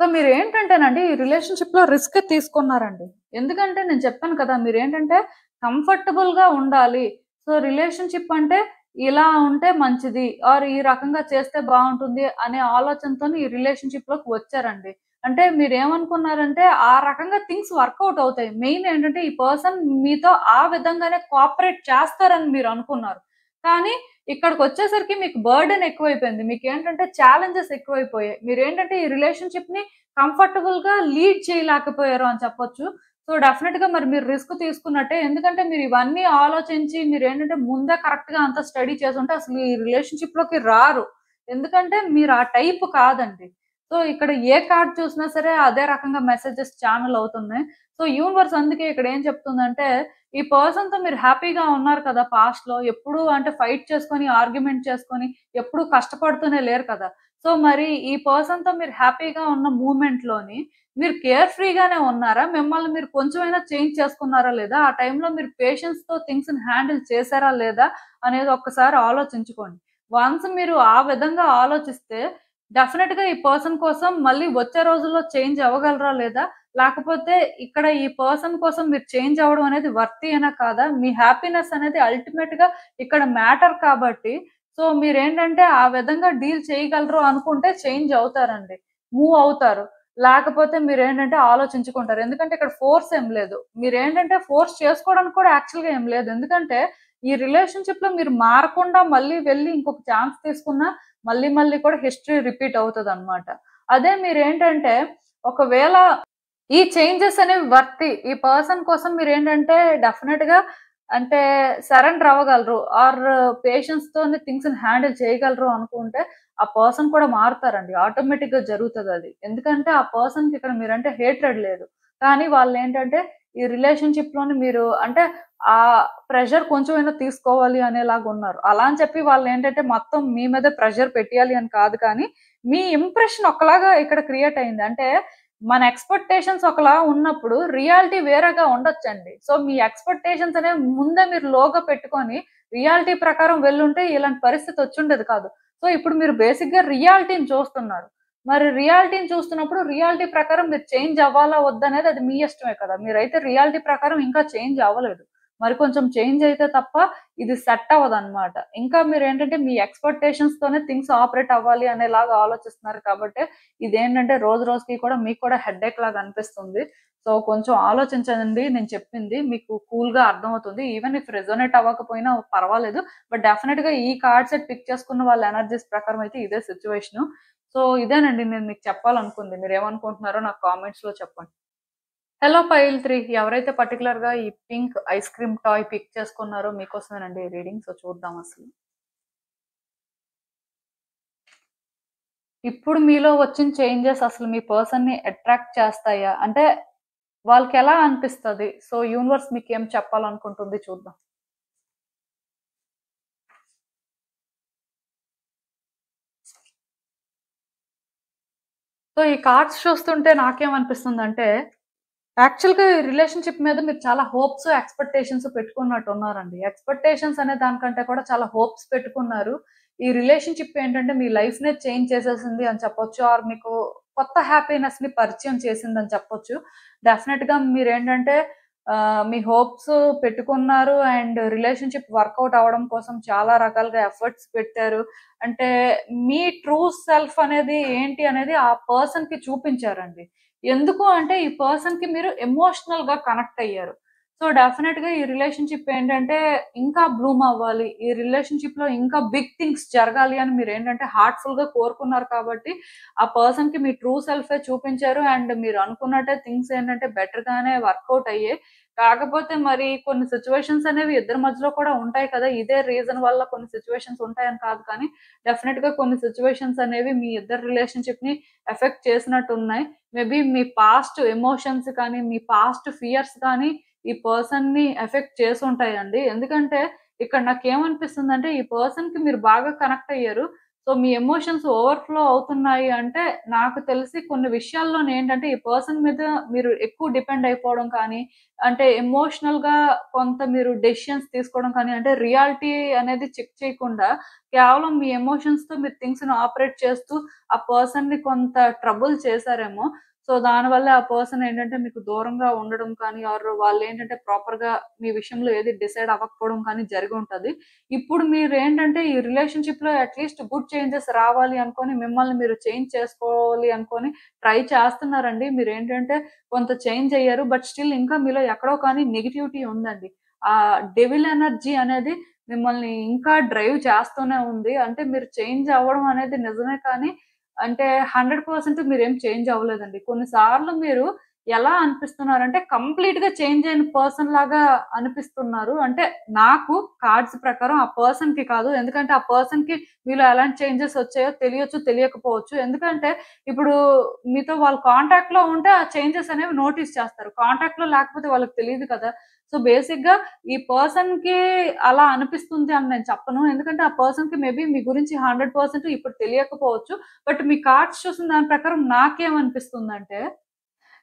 సో, మీరేంటంటేనండి ఈ రిలేషన్‌షిప్‌లో రిస్క్ తీసుకున్నారండి. ఎందుకంటే నేను చెప్పాను కదా! మీరేంటంటే కంఫర్టబుల్‌గా ఉండాలి. సో, రిలేషన్‌షిప్ అంటే ఇలా ఉంటే మంచిది. ఆర్ ఈ రకంగా చేస్తే బావుంటుంది అనే ఆలోచనతోని ఈ రిలేషన్‌షిప్‌లోకి వచ్చారండి. అంటే మీరేమనుకున్నారంటే ఆ రకంగా థింగ్స్ వర్కౌట్ అవుతాయి. మెయిన్ ఏంటంటే ఈ పర్సన్ మీతో ఆ విధంగానే కోఆపరేట్ చేస్తారని మీరనుకున్నారు. కానీ ఇక్కడికొచ్చేసరికి మీకు బర్డెన్ ఎక్కువైపోయింది. మీకేంటంటే ఛాలెంజెస్ ఎక్కువైపోయాయి. మీరేంటంటే ఈ రిలేషన్‌షిప్‌ని కంఫర్టబుల్‌గా లీడ్ చేయలేకపోయారు అని చెప్పొచ్చు. సో, డెఫినిట్‌గా మరి మీరు రిస్క్ తీసుకున్నట్టే. ఎందుకంటే మీరు ఇవన్నీ ఆలోచించి మీరేంటంటే ముందే కరెక్ట్‌గా అంతా స్టడీ చేసుంటే అసలు ఈ రిలేషన్‌షిప్‌లోకి రారు. ఎందుకంటే మీరు ఆ టైప్ కాదండి. సో, ఇక్కడ ఏ కార్డ్ చూసినా సరే అదే రకంగా మెసేజెస్ ఛానెల్ అవుతున్నాయి. సో, యూనివర్స్ అందుకే ఇక్కడ ఏం చెప్తుందంటే ఈ పర్సన్‌తో మీరు హ్యాపీగా ఉన్నారు కదా! పాస్ట్‌లో. ఎప్పుడూ అంటే ఫైట్ చేసుకొని, ఆర్గ్యుమెంట్ చేసుకొని, ఎప్పుడూ కష్టపడుతూనే లేరు కదా! సో, మరి ఈ పర్సన్‌తో మీరు హ్యాపీగా ఉన్న మూమెంట్‌లోని మీరు కేర్ ఫ్రీగానే ఉన్నారా? మిమ్మల్ని మీరు కొంచెమైనా చేంజ్ చేసుకున్నారా లేదా? ఆ టైంలో మీరు పేషెన్స్‌తో థింగ్స్‌ని హ్యాండిల్ చేశారా లేదా? అనేది ఒక్కసారి ఆలోచించుకోండి. వన్స్ మీరు ఆ విధంగా ఆలోచిస్తే డెఫినిట్‌గా ఈ పర్సన్ కోసం మళ్ళీ వచ్చే రోజుల్లో చేంజ్ అవ్వగలరా లేదా? లేకపోతే ఇక్కడ ఈ పర్సన్ కోసం మీరు చేంజ్ అవ్వడం అనేది వర్తీయేనా కాదా? మీ హ్యాపీనెస్ అనేది అల్టిమేట్‌గా ఇక్కడ మ్యాటర్ కాబట్టి, సో, మీరేంటంటే ఆ విధంగా డీల్ చేయగలరు అనుకుంటే చేంజ్ అవుతారండి. మూవ్ అవుతారు. లేకపోతే మీరేంటంటే ఆలోచించుకుంటారు. ఎందుకంటే ఇక్కడ ఫోర్స్ ఏం లేదు. మీరేంటంటే ఫోర్స్ చేసుకోవడానికి కూడా యాక్చువల్‌గా ఏం లేదు. ఎందుకంటే ఈ రిలేషన్‌షిప్‌లో మీరు మారకుండా మళ్ళీ వెళ్లి ఇంకొక ఛాన్స్ తీసుకున్నా మళ్ళీ మళ్ళీ కూడా హిస్టరీ రిపీట్ అవుతదనమాట. అదే మీరేంటంటే ఒకవేళ ఈ చేంజెస్ అనేవి వర్తి. ఈ పర్సన్ కోసం మీరేంటంటే డెఫినిట్‌గా అంటే సరెండర్ అవ్వగలరు. ఆర్ పేషెన్స్‌తోని థింగ్స్‌ని హ్యాండిల్ చేయగలరు అనుకుంటే, ఆ పర్సన్ కూడా మారుతారండి. ఆటోమేటిక్‌గా జరుగుతదది. ఎందుకంటే ఆ పర్సన్‌కి ఇక్కడ మీరంటే హేట్రెడ్ లేదు. కానీ వాళ్ళేంటంటే ఈ రిలేషన్‌షిప్‌లోని మీరు అంటే ప్రెషర్ కొంచెమైనా తీసుకోవాలి అనేలాగున్నారు. అలా అని చెప్పి వాళ్ళేంటంటే మొత్తం మీ మీదే ప్రెషర్ పెట్టియాలి అని కాదు కానీ, మీ ఇంప్రెషన్ ఒకలాగా ఇక్కడ క్రియేట్ అయింది. అంటే మన ఎక్స్‌పెక్టేషన్స్ ఒకలా ఉన్నప్పుడు రియాలిటీ వేరేగా ఉండొచ్చండి. సో, మీ ఎక్స్‌పెక్టేషన్స్ అనేవి ముందే మీరు లోగా పెట్టుకొని రియాలిటీ ప్రకారం వెళ్ళుంటే ఇలాంటి పరిస్థితి వచ్చుండేది కాదు. సో, ఇప్పుడు మీరు బేసిక్‌గా రియాలిటీని చూస్తున్నారు. మరి రియాలిటీని చూస్తున్నప్పుడు రియాలిటీ ప్రకారం మీరు చేంజ్ అవ్వాలా వద్దనేది అది మీ ఇష్టమే కదా! మీరైతే రియాలిటీ ప్రకారం ఇంకా చేంజ్ అవ్వలేదు. మరి కొంచెం చేంజ్ అయితే తప్ప ఇది సెట్ అవ్వదనమాట. ఇంకా మీరేంటంటే మీ ఎక్స్‌పెక్టేషన్స్‌తోనే థింగ్స్ ఆపరేట్ అవ్వాలి అనేలాగా ఆలోచిస్తున్నారు కాబట్టి, ఇదేంటంటే రోజు రోజుకి కూడా మీకు కూడా హెడ్‌ఏక్ లాగా అనిపిస్తుంది. సో, కొంచెం ఆలోచించండి నేను చెప్పింది. మీకు కూల్‌గా అర్థమవుతుంది. ఈవెన్ ఇఫ్ రెజొనేట్ అవ్వకపోయినా పర్వాలేదు. బట్ డెఫినిట్‌గా ఈ కార్డ్ సెట్ పిక్ చేసుకున్న వాళ్ళ ఎనర్జీస్ ప్రకారం అయితే ఇదే సిట్యుయేషను. సో, ఇదేనండి నేను మీకు చెప్పాలనుకుంది. మీరేమనుకుంటున్నారో నాకు కామెంట్స్‌లో చెప్పండి. హలో పైల్ 3 ఎవరైతే పర్టిక్యులర్‌గా ఈ pink ice cream toy pick చేసుకున్నారో మీకోసమేనండి ఈ రీడింగ్. సో, చూద్దాం అసలు. ఇప్పుడు మీలో వచ్చిన చేంజెస్ అసలు మీ పర్సన్‌ని అట్రాక్ట్ చేస్తాయా? అంటే వాళ్ళకెలా అనిపిస్తది? సో, యూనివర్స్ మీకేం చెప్పాలనుకుంటుంది చూద్దాం. సో, ఈ కార్డ్స్ చూస్తుంటే నాకేమనిపిస్తుందంటే, యాక్చువల్‌గా ఈ రిలేషన్‌షిప్ మీద మీరు చాలా హోప్స్, ఎక్స్‌పెక్టేషన్స్ పెట్టుకున్నట్టున్నారండి. ఎక్స్‌పెక్టేషన్స్ అనే దానికంటే కూడా చాలా హోప్స్ పెట్టుకున్నారు. ఈ రిలేషన్‌షిప్ ఏంటంటే మీ లైఫ్‌నే చేంజ్ చేసేసింది అని చెప్పొచ్చు. ఆర్ మీకు కొత్త హ్యాపీనెస్‌ని పరిచయం చేసిందని చెప్పొచ్చు. డెఫినెట్‌గా మీరేంటంటే మీ హోప్స్ పెట్టుకున్నారు అండ్ రిలేషన్‌షిప్ వర్కౌట్ అవ్వడం కోసం చాలా రకాలుగా ఎఫర్ట్స్ పెట్టారు. అంటే మీ ట్రూ సెల్ఫ్ అనేది ఏంటి అనేది ఆ పర్సన్‌కి చూపించారండి. ఎందుకు అంటే ఈ పర్సన్‌కి మీరు ఎమోషనల్‌గా కనెక్ట్ అయ్యారు. సో, డెఫినెట్‌గా ఈ రిలేషన్‌షిప్ ఏంటంటే ఇంకా బ్లూమ్ అవ్వాలి. ఈ రిలేషన్‌షిప్‌లో ఇంకా బిగ్ థింగ్స్ జరగాలి అని మీరేంటంటే హార్ట్‌ఫుల్‌గా కోరుకున్నారు కాబట్టి, ఆ పర్సన్‌కి మీ ట్రూ సెల్ఫే చూపించారు. అండ్ మీరు అనుకున్నట్టే థింగ్స్ ఏంటంటే బెటర్‌గానే వర్కౌట్ అయ్యాయి. కాకపోతే మరి కొన్ని సిట్యుయేషన్స్ అనేవి ఇద్దరి మధ్యలో కూడా ఉంటాయి కదా! ఇదే రీజన్ వల్ల కొన్ని సిట్యుయేషన్స్ ఉంటాయని కాదు కానీ, డెఫినెట్‌గా కొన్ని సిట్యుయేషన్స్ అనేవి మీ ఇద్దరి రిలేషన్‌షిప్‌ని ఎఫెక్ట్ చేసినట్టున్నాయి. మేబీ మీ పాస్ట్ ఎమోషన్స్ కానీ, మీ పాస్ట్ ఫియర్స్ కానీ, ఈ పర్సన్‌ని ఎఫెక్ట్ చేసుంటాయండి. ఎందుకంటే, ఇక్కడ నాకేమనిపిస్తుందంటే, ఈ పర్సన్‌కి మీరు బాగా కనెక్ట్ అయ్యారు. సో, మీ ఎమోషన్స్ ఓవర్‌ఫ్లో అవుతున్నాయి అంటే, నాకు తెలిసి కొన్ని విషయాల్లోనేంటంటే, ఈ పర్సన్ మీద మీరు ఎక్కువ డిపెండ్ అయిపోవడం కానీ, అంటే ఎమోషనల్‌గా కొంత మీరు డెసిషన్స్ తీసుకోవడం కానీ, అంటే రియాలిటీ అనేది చెక్ చేయకుండా, కేవలం మీ ఎమోషన్స్‌తో మీరు థింగ్స్‌ని ఆపరేట్ చేస్తూ, ఆ పర్సన్‌ని కొంత ట్రబుల్ చేశారేమో! సో, దానివల్ల ఆ పర్సన్ ఏంటంటే మీకు దూరంగా ఉండడం కానీ, ఆర్ వాళ్ళేంటంటే ప్రాపర్‌గా మీ విషయంలో ఏది డిసైడ్ అవ్వకపోవడం కానీ జరిగుంటది. ఇప్పుడు మీరేంటంటే ఈ రిలేషన్‌షిప్‌లో అట్‌లీస్ట్ గుడ్ చేంజెస్ రావాలి అనుకోని, మిమ్మల్ని మీరు చేంజ్ చేసుకోవాలి అనుకోని ట్రై చేస్తున్నారండి. మీరేంటంటే కొంత చేంజ్ అయ్యారు. బట్ స్టిల్ ఇంకా మీలో ఎక్కడో కానీ నెగటివిటీ ఉందండి. ఆ డెవిల్ ఎనర్జీ అనేది మిమ్మల్ని ఇంకా డ్రైవ్ చేస్తూనే ఉంది. అంటే మీరు చేంజ్ అవ్వడం అనేది నిజమే కానీ అంటే 100% మీరేం చేంజ్ అవ్వలేదండి. కొన్ని సార్లు మీరు ఎలా అనిపిస్తున్నారంటే కంప్లీట్‌గా చేంజ్ అయిన పర్సన్ లాగా అనిపిస్తున్నారు. అంటే నాకు కార్డ్స్ ప్రకారం ఆ పర్సన్‌కి కాదు. ఎందుకంటే ఆ పర్సన్‌కి మీలో ఎలాంటి చేంజెస్ వచ్చాయో తెలియొచ్చు, తెలియకపోవచ్చు. ఎందుకంటే ఇప్పుడు మీతో వాళ్ళు కాంటాక్ట్‌లో ఉంటే ఆ చేంజెస్ అనేవి నోటీస్ చేస్తారు. కాంటాక్ట్‌లో లేకపోతే వాళ్ళకి తెలీదు కదా! సో, బేసిక్‌గా ఈ పర్సన్‌కి అలా అనిపిస్తుంది అని నేను చెప్పను. ఎందుకంటే ఆ పర్సన్‌కి మేబీ మీ గురించి 100% ఇప్పుడు తెలియకపోవచ్చు. బట్ మీ కార్డ్స్ చూసిన దాని ప్రకారం నాకేమనిపిస్తుందంటే,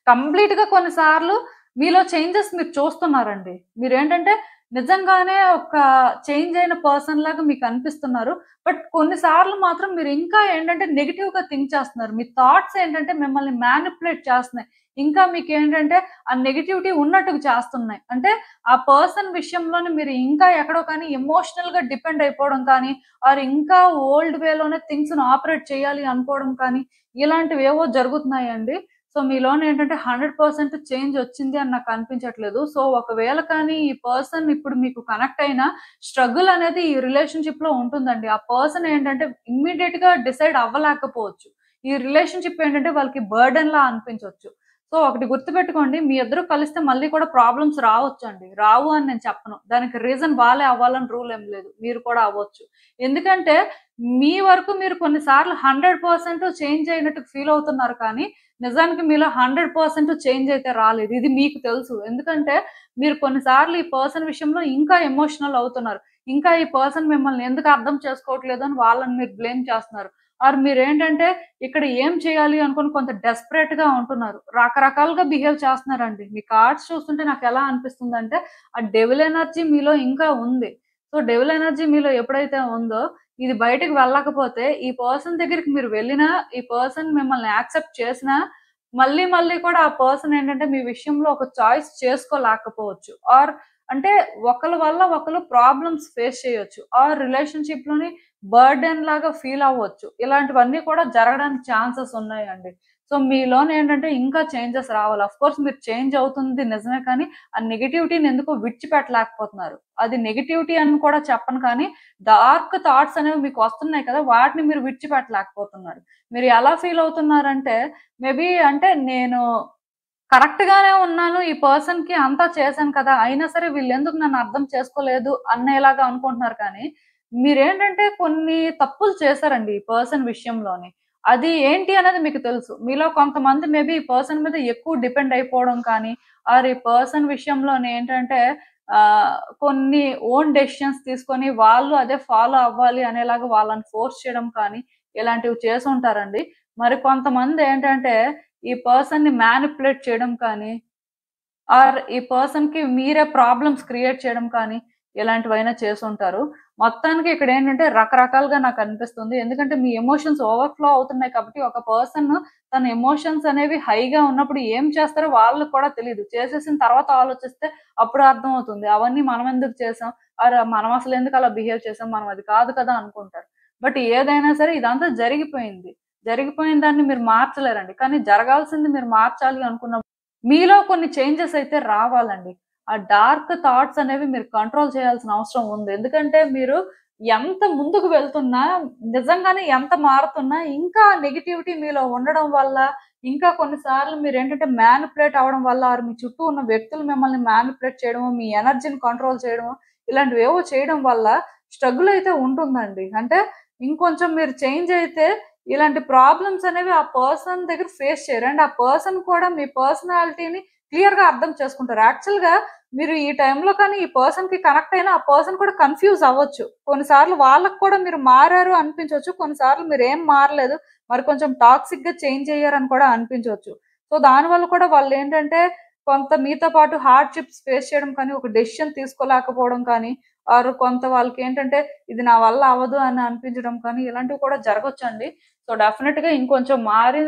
కంప్లీట్‌గా కొన్ని సార్లు మీలో చేంజెస్ మీరు చూస్తున్నారండి. మీరేంటంటే నిజంగానే ఒక చేంజ్ అయిన పర్సన్ లాగా మీకనిపిస్తున్నారు. బట్ కొన్ని సార్లు మాత్రం మీరు ఇంకా ఏంటంటే నెగెటివ్‌గా థింక్ చేస్తున్నారు. మీ థాట్స్ ఏంటంటే మిమ్మల్ని మ్యానిప్యులేట్ చేస్తున్నాయి. ఇంకా మీకేంటంటే ఆ నెగటివిటీ ఉన్నట్టుగా చేస్తున్నాయి. అంటే ఆ పర్సన్ విషయంలోనే మీరు ఇంకా ఎక్కడో కానీ ఎమోషనల్‌గా డిపెండ్ అయిపోవడం కానీ, ఆర్ ఇంకా ఓల్డ్ వేలోనే థింగ్స్‌ని ఆపరేట్ చేయాలి అనుకోవడం కానీ, ఇలాంటివేవో జరుగుతున్నాయండి. సో, మీలోనేంటంటే 100% చేంజ్ వచ్చింది అని నాకు అనిపించట్లేదు. సో, ఒకవేళ కానీ ఈ పర్సన్ ఇప్పుడు మీకు కనెక్ట్ అయినా స్ట్రగుల్ అనేది ఈ రిలేషన్‌షిప్‌లో ఉంటుందండి. ఆ పర్సన్ ఏంటంటే ఇమ్మీడియేట్‌గా డిసైడ్ అవ్వలేకపోవచ్చు. ఈ రిలేషన్‌షిప్ ఏంటంటే వాళ్ళకి బర్డెన్‌లా అనిపించొచ్చు. సో, ఒకటి గుర్తుపెట్టుకోండి. మీ ఇద్దరు కలిస్తే మళ్ళీ కూడా ప్రాబ్లమ్స్ రావచ్చండి. రావు అని నేను చెప్పను. దానికి రీజన్ వాళ్ళే అవ్వాలని రూల్ ఏం లేదు. మీరు కూడా అవ్వచ్చు. ఎందుకంటే మీ వరకు మీరు కొన్ని సార్లు 100% చేంజ్ అయినట్టు ఫీల్ అవుతున్నారు కానీ, నిజానికి మీలో 100% చేంజ్ అయితే రాలేదు. ఇది మీకు తెలుసు. ఎందుకంటే మీరు కొన్ని సార్లు ఈ పర్సన్ విషయంలో ఇంకా ఎమోషనల్ అవుతున్నారు. ఇంకా ఈ పర్సన్ మిమ్మల్ని ఎందుకు అర్థం చేసుకోవట్లేదు అని వాళ్ళని మీరు బ్లేమ్ చేస్తున్నారు. ఆర్ మీరేంటంటే ఇక్కడ ఏం చేయాలి అనుకుని కొంత డెస్పరేట్‌గా ఉంటున్నారు. రకరకాలుగా బిహేవ్ చేస్తున్నారండి. మీ కార్డ్స్ చూస్తుంటే నాకెలా అనిపిస్తుందంటే, ఆ డెవిల్ ఎనర్జీ మీలో ఇంకా ఉంది. సో, డెవిల్ ఎనర్జీ మీలో ఎప్పుడైతే ఉందో, ఇది బయటకి వెళ్ళకపోతే ఈ పర్సన్ దగ్గరికి మీరు వెళ్ళినా, ఈ పర్సన్ మిమ్మల్ని యాక్సెప్ట్ చేసినా, మళ్ళీ మళ్ళీ కూడా ఆ పర్సన్ ఏంటంటే మీ విషయంలో ఒక చాయిస్ చేసుకోలేకపోవచ్చు. ఆర్ అంటే ఒకళ్ళ వల్ల ఒకళ్ళు ప్రాబ్లమ్స్ ఫేస్ చేయొచ్చు. ఆర్ రిలేషన్‌షిప్‌లోని బర్డెన్ లాగా ఫీల్ అవ్వచ్చు. ఇలాంటివన్నీ కూడా జరగడానికి ఛాన్సెస్ ఉన్నాయండి. సో, మీలోనేంటంటే ఇంకా చేంజెస్ రావాలి. ఆఫ్‌కోర్స్ మీరు చేంజ్ అవుతుంది నిజమే కానీ, ఆ నెగటివిటీని ఎందుకో విడిచిపెట్టలేకపోతున్నారు. అది నెగటివిటీ అని కూడా చెప్పను కానీ, డార్క్ థాట్స్ అనేవి మీకు వస్తున్నాయి కదా! వాటిని మీరు విడిచిపెట్టలేకపోతున్నారు. మీరు ఎలా ఫీల్ అవుతున్నారంటే, మేబీ అంటే నేను కరెక్ట్ గానే ఉన్నాను. ఈ పర్సన్‌కి అంతా చేశాను కదా! అయినా సరే వీళ్ళెందుకు నన్ను అర్థం చేసుకోలేదు అనేలాగా అనుకుంటున్నారు కానీ, మీరేంటంటే కొన్ని తప్పులు చేశారండి ఈ పర్సన్ విషయంలోని. అది ఏంటి అనేది మీకు తెలుసు. మీలో కొంతమంది మేబీ ఈ పర్సన్ మీద ఎక్కువ డిపెండ్ అయిపోవడం కానీ, ఆర్ ఈ పర్సన్ విషయంలోని ఏంటంటే ఆహ్, కొన్ని ఓన్ డెసిషన్స్ తీసుకొని వాళ్ళు అదే ఫాలో అవ్వాలి అనేలాగా వాళ్ళని ఫోర్స్ చేయడం కానీ, ఇలాంటివి చేసుంటారండి. మరి కొంతమందేంటంటే ఈ పర్సన్‌ని మ్యానిప్యులేట్ చేయడం కానీ, ఆర్ ఈ పర్సన్‌కి మీరే ప్రాబ్లమ్స్ క్రియేట్ చేయడం కానీ, ఇలాంటివైనా చేసుంటారు. మొత్తానికి ఇక్కడేంటంటే రకరకాలుగా నాకనిపిస్తుంది. ఎందుకంటే మీ ఎమోషన్స్ ఓవర్‌ఫ్లో అవుతున్నాయి కాబట్టి ఒక పర్సన్ తన ఎమోషన్స్ అనేవి హైగా ఉన్నప్పుడు ఏం చేస్తారో వాళ్ళకి కూడా తెలీదు. చేసేసిన తర్వాత ఆలోచిస్తే అప్పుడు అర్థమవుతుంది. అవన్నీ మనమెందుకు చేసాం? మనం అసలెందుకు అలా బిహేవ్ చేసాం? మనం అది కాదు కదా అనుకుంటారు. బట్ ఏదైనా సరే ఇదంతా జరిగిపోయింది. జరిగిపోయిన దాన్ని మీరు మార్చలేరండి. కానీ జరగాల్సింది మీరు మార్చాలి అనుకున్న మీలో కొన్ని చేంజెస్ అయితే రావాలండి. ఆ డార్క్ థాట్స్ అనేవి మీరు కంట్రోల్ చేయాల్సిన అవసరం ఉంది. ఎందుకంటే మీరు ఎంత ముందుకు వెళ్తున్నా, నిజంగానే ఎంత మారుతున్నా, ఇంకా నెగటివిటీ మీలో ఉండడం వల్ల, ఇంకా కొన్ని సార్లు మీరేంటంటే మ్యానిప్యులేట్ అవ్వడం వల్ల, ఆర్ మీ చుట్టూ ఉన్న వ్యక్తులు మిమ్మల్ని మ్యానిప్యులేట్ చేయడము, మీ ఎనర్జీని కంట్రోల్ చేయడము, ఇలాంటివేవో చేయడం వల్ల స్ట్రగుల్ అయితే ఉంటుందండి. అంటే ఇంకొంచెం మీరు చేంజ్ అయితే ఇలాంటి ప్రాబ్లమ్స్ అనేవి ఆ పర్సన్ దగ్గర ఫేస్ చేయరు. అండ్ ఆ పర్సన్ కూడా మీ పర్సనాలిటీని క్లియర్‌గా అర్థం చేసుకుంటారు. యాక్చువల్‌గా మీరు ఈ టైంలో కానీ ఈ పర్సన్‌కి కనెక్ట్ అయినా ఆ పర్సన్ కూడా కన్‌ఫ్యూజ్ అవ్వచ్చు. కొన్నిసార్లు వాళ్ళకి కూడా మీరు మారారు అనిపించొచ్చు. కొన్నిసార్లు మీరేం మారలేదు. మరి కొంచెం టాక్సిక్‌గా చేంజ్ అయ్యారని కూడా అనిపించొచ్చు. సో, దానివల్ల కూడా వాళ్ళేంటంటే కొంత మీతో పాటు హార్డ్‌షిప్స్ ఫేస్ చేయడం కానీ, ఒక డెసిషన్ తీసుకోలేకపోవడం కానీ, ఆర్ కొంత వాళ్ళకేంటంటే ఇది నా వల్ల అవ్వదు అని అనిపించడం కానీ, ఇలాంటివి కూడా జరగొచ్చండి. సో, డెఫినిట్‌గా ఇంకొంచెం మారి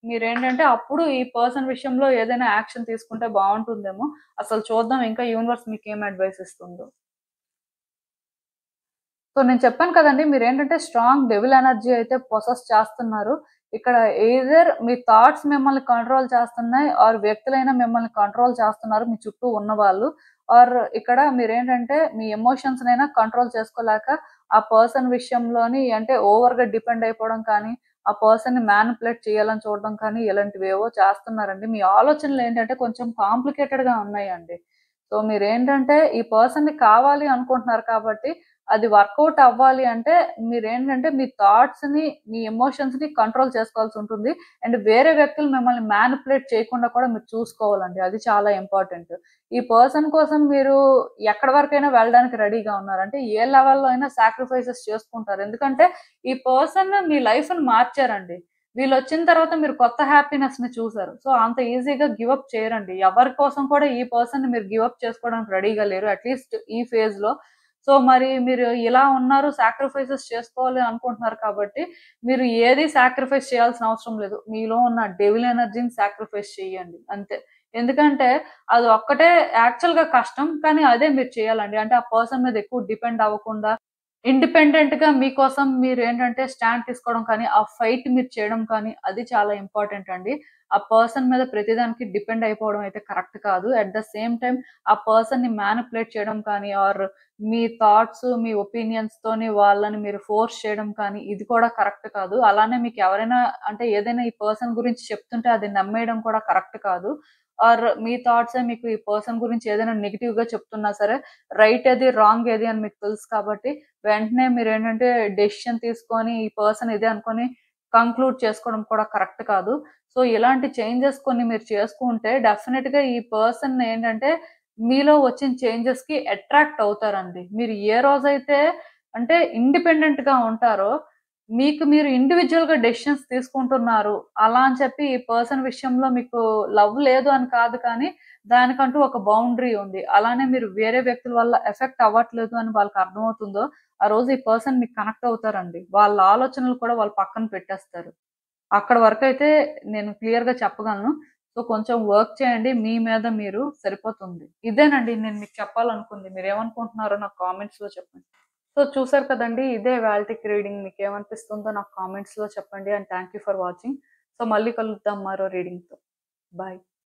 మీరేంటంటే అప్పుడు ఈ పర్సన్ విషయంలో ఏదైనా యాక్షన్ తీసుకుంటే బావుంటుందేమో. అసలు చూద్దాం ఇంకా యూనివర్స్ మీకేం అడ్వైస్ ఇస్తుందో. సో, నేను చెప్పాను కదండీ! మీరేంటంటే స్ట్రాంగ్ డెవిల్ ఎనర్జీ అయితే పొసెస్ చేస్తున్నారు. ఇక్కడ ఎయిదర్ మీ థాట్స్ మిమ్మల్ని కంట్రోల్ చేస్తున్నాయి ఆర్ వ్యక్తులైనా మిమ్మల్ని కంట్రోల్ చేస్తున్నారు మీ చుట్టూ ఉన్నవాళ్ళు. ఆర్ ఇక్కడ మీరేంటంటే మీ ఎమోషన్స్‌నైనా కంట్రోల్ చేసుకోలేక ఆ పర్సన్ విషయంలోని అంటే ఓవర్‌గా డిపెండ్ అయిపోవడం కానీ, ఆ పర్సన్‌ని మ్యానిప్యులేట్ చేయాలని చూడడం కానీ ఇలాంటివేవో చేస్తున్నారండి. మీ ఆలోచనలేంటంటే కొంచెం కాంప్లికేటెడ్‌గా ఉన్నాయండి. సో, మీరేంటంటే ఈ పర్సన్‌ని కావాలి అనుకుంటున్నారు కాబట్టి అది వర్కౌట్ అవ్వాలి అంటే మీరేంటంటే మీ థాట్స్‌ని, మీ ఎమోషన్స్‌ని కంట్రోల్ చేసుకోవాల్సుంటుంది. అండ్ వేరే వ్యక్తులు మిమ్మల్ని మ్యానిప్యులేట్ చేయకుండా కూడా మీరు చూసుకోవాలండి. అది చాలా ఇంపార్టెంట్. ఈ పర్సన్ కోసం మీరు ఎక్కడి వరకైనా వెళ్ళడానికి రెడీగా ఉన్నారు. అంటే ఏ లెవెల్‌లో అయినా సాక్రిఫైసెస్ చేసుకుంటారు. ఎందుకంటే ఈ పర్సన్ మీ లైఫ్‌ని మార్చారండి. వీళ్ళొచ్చిన తర్వాత మీరు కొత్త హ్యాపీనెస్‌ని చూసారు. సో, అంత ఈజీగా గివ్ అప్ చేయరండి. ఎవరి కోసం కూడా ఈ పర్సన్‌ని మీరు గివ్ అప్ చేసుకోవడానికి రెడీగా లేరు. అట్‌లీస్ట్ ఈ ఫేజ్‌లో. సో, మరి మీరు ఇలా ఉన్నారు, సాక్రిఫైసెస్ చేసుకోవాలి అనుకుంటున్నారు కాబట్టి, మీరు ఏది సాక్రిఫైస్ చేయాల్సిన అవసరం లేదు. మీలో ఉన్న డెవిల్ ఎనర్జీని సాక్రిఫైస్ చేయండి అంతే. ఎందుకంటే అది ఒక్కటే యాక్చువల్‌గా కష్టం. కానీ అదే మీరు చేయాలండి. అంటే ఆ పర్సన్ మీద ఎక్కువ డిపెండ్ అవ్వకుండా ఇండిపెండెంట్‌గా మీకోసం మీరేంటంటే స్టాండ్ తీసుకోవడం కానీ, ఆ ఫైట్ మీరు చేయడం కానీ, అది చాలా ఇంపార్టెంట్ అండి. ఆ పర్సన్ మీద ప్రతిదానికి డిపెండ్ అయిపోవడం అయితే కరెక్ట్ కాదు. అట్ ద సేమ్ టైమ్ ఆ పర్సన్‌ని మ్యానిప్యులేట్ చేయడం కానీ, ఆర్ మీ థాట్స్, మీ ఒపీనియన్స్‌తోని వాళ్ళని మీరు ఫోర్స్ చేయడం కానీ, ఇది కూడా కరెక్ట్ కాదు. అలానే మీకెవరైనా అంటే ఏదైనా ఈ పర్సన్ గురించి చెప్తుంటే అది నమ్మేయడం కూడా కరెక్ట్ కాదు. ఆర్ మీ థాట్సే మీకు ఈ పర్సన్ గురించి ఏదైనా నెగెటివ్‌గా చెప్తున్నా సరే, రైట్ ఏది, రాంగ్ ఏది అని మీకు తెలుసు కాబట్టి వెంటనే మీరేంటంటే డెసిషన్ తీసుకొని ఈ పర్సన్ ఇదే అనుకోని కంక్లూడ్ చేసుకోవడం కూడా కరెక్ట్ కాదు. సో, ఇలాంటి చేంజెస్ కొన్ని మీరు చేసుకుంటే డెఫినిట్‌గా ఈ పర్సన్ ఏంటంటే మీలో వచ్చిన చేంజెస్‌కి అట్రాక్ట్ అవుతారండి. మీరు ఏ రోజైతే అంటే ఇండిపెండెంట్‌గా ఉంటారో మీకు మీరు ఇండివిడ్యుయల్‌గా డెసిషన్స్ తీసుకుంటున్నారు. అలా అని చెప్పి ఈ పర్సన్ విషయంలో మీకు లవ్ లేదు అని కాదు కానీ దానికంటూ ఒక బౌండరీ ఉంది. అలానే మీరు వేరే వ్యక్తుల వల్ల ఎఫెక్ట్ అవ్వట్లేదు అని వాళ్ళకి అర్థమవుతుందో ఆ రోజు ఈ పర్సన్ మీకు కనెక్ట్ అవుతారండి. వాళ్ళ ఆలోచనలు కూడా వాళ్ళు పక్కన పెట్టేస్తారు. అక్కడి వరకైతే నేను క్లియర్‌గా చెప్పగలను. సో కొంచెం వర్క్ చేయండి మీ మీద మీరు, సరిపోతుంది. ఇదేనండి నేను మీకు చెప్పాలనుకుంది. మీరేమనుకుంటున్నారో నాకు కామెంట్స్‌లో చెప్పండి. సో చూసారు కదండీ! ఇదే ఇవాల్టికి రీడింగ్. మీకేమనిపిస్తుందో నాకు కామెంట్స్‌లో చెప్పండి. And thank you for watching. So మళ్ళీ కలుద్దాం మరో రీడింగ్‌తో. బాయ్.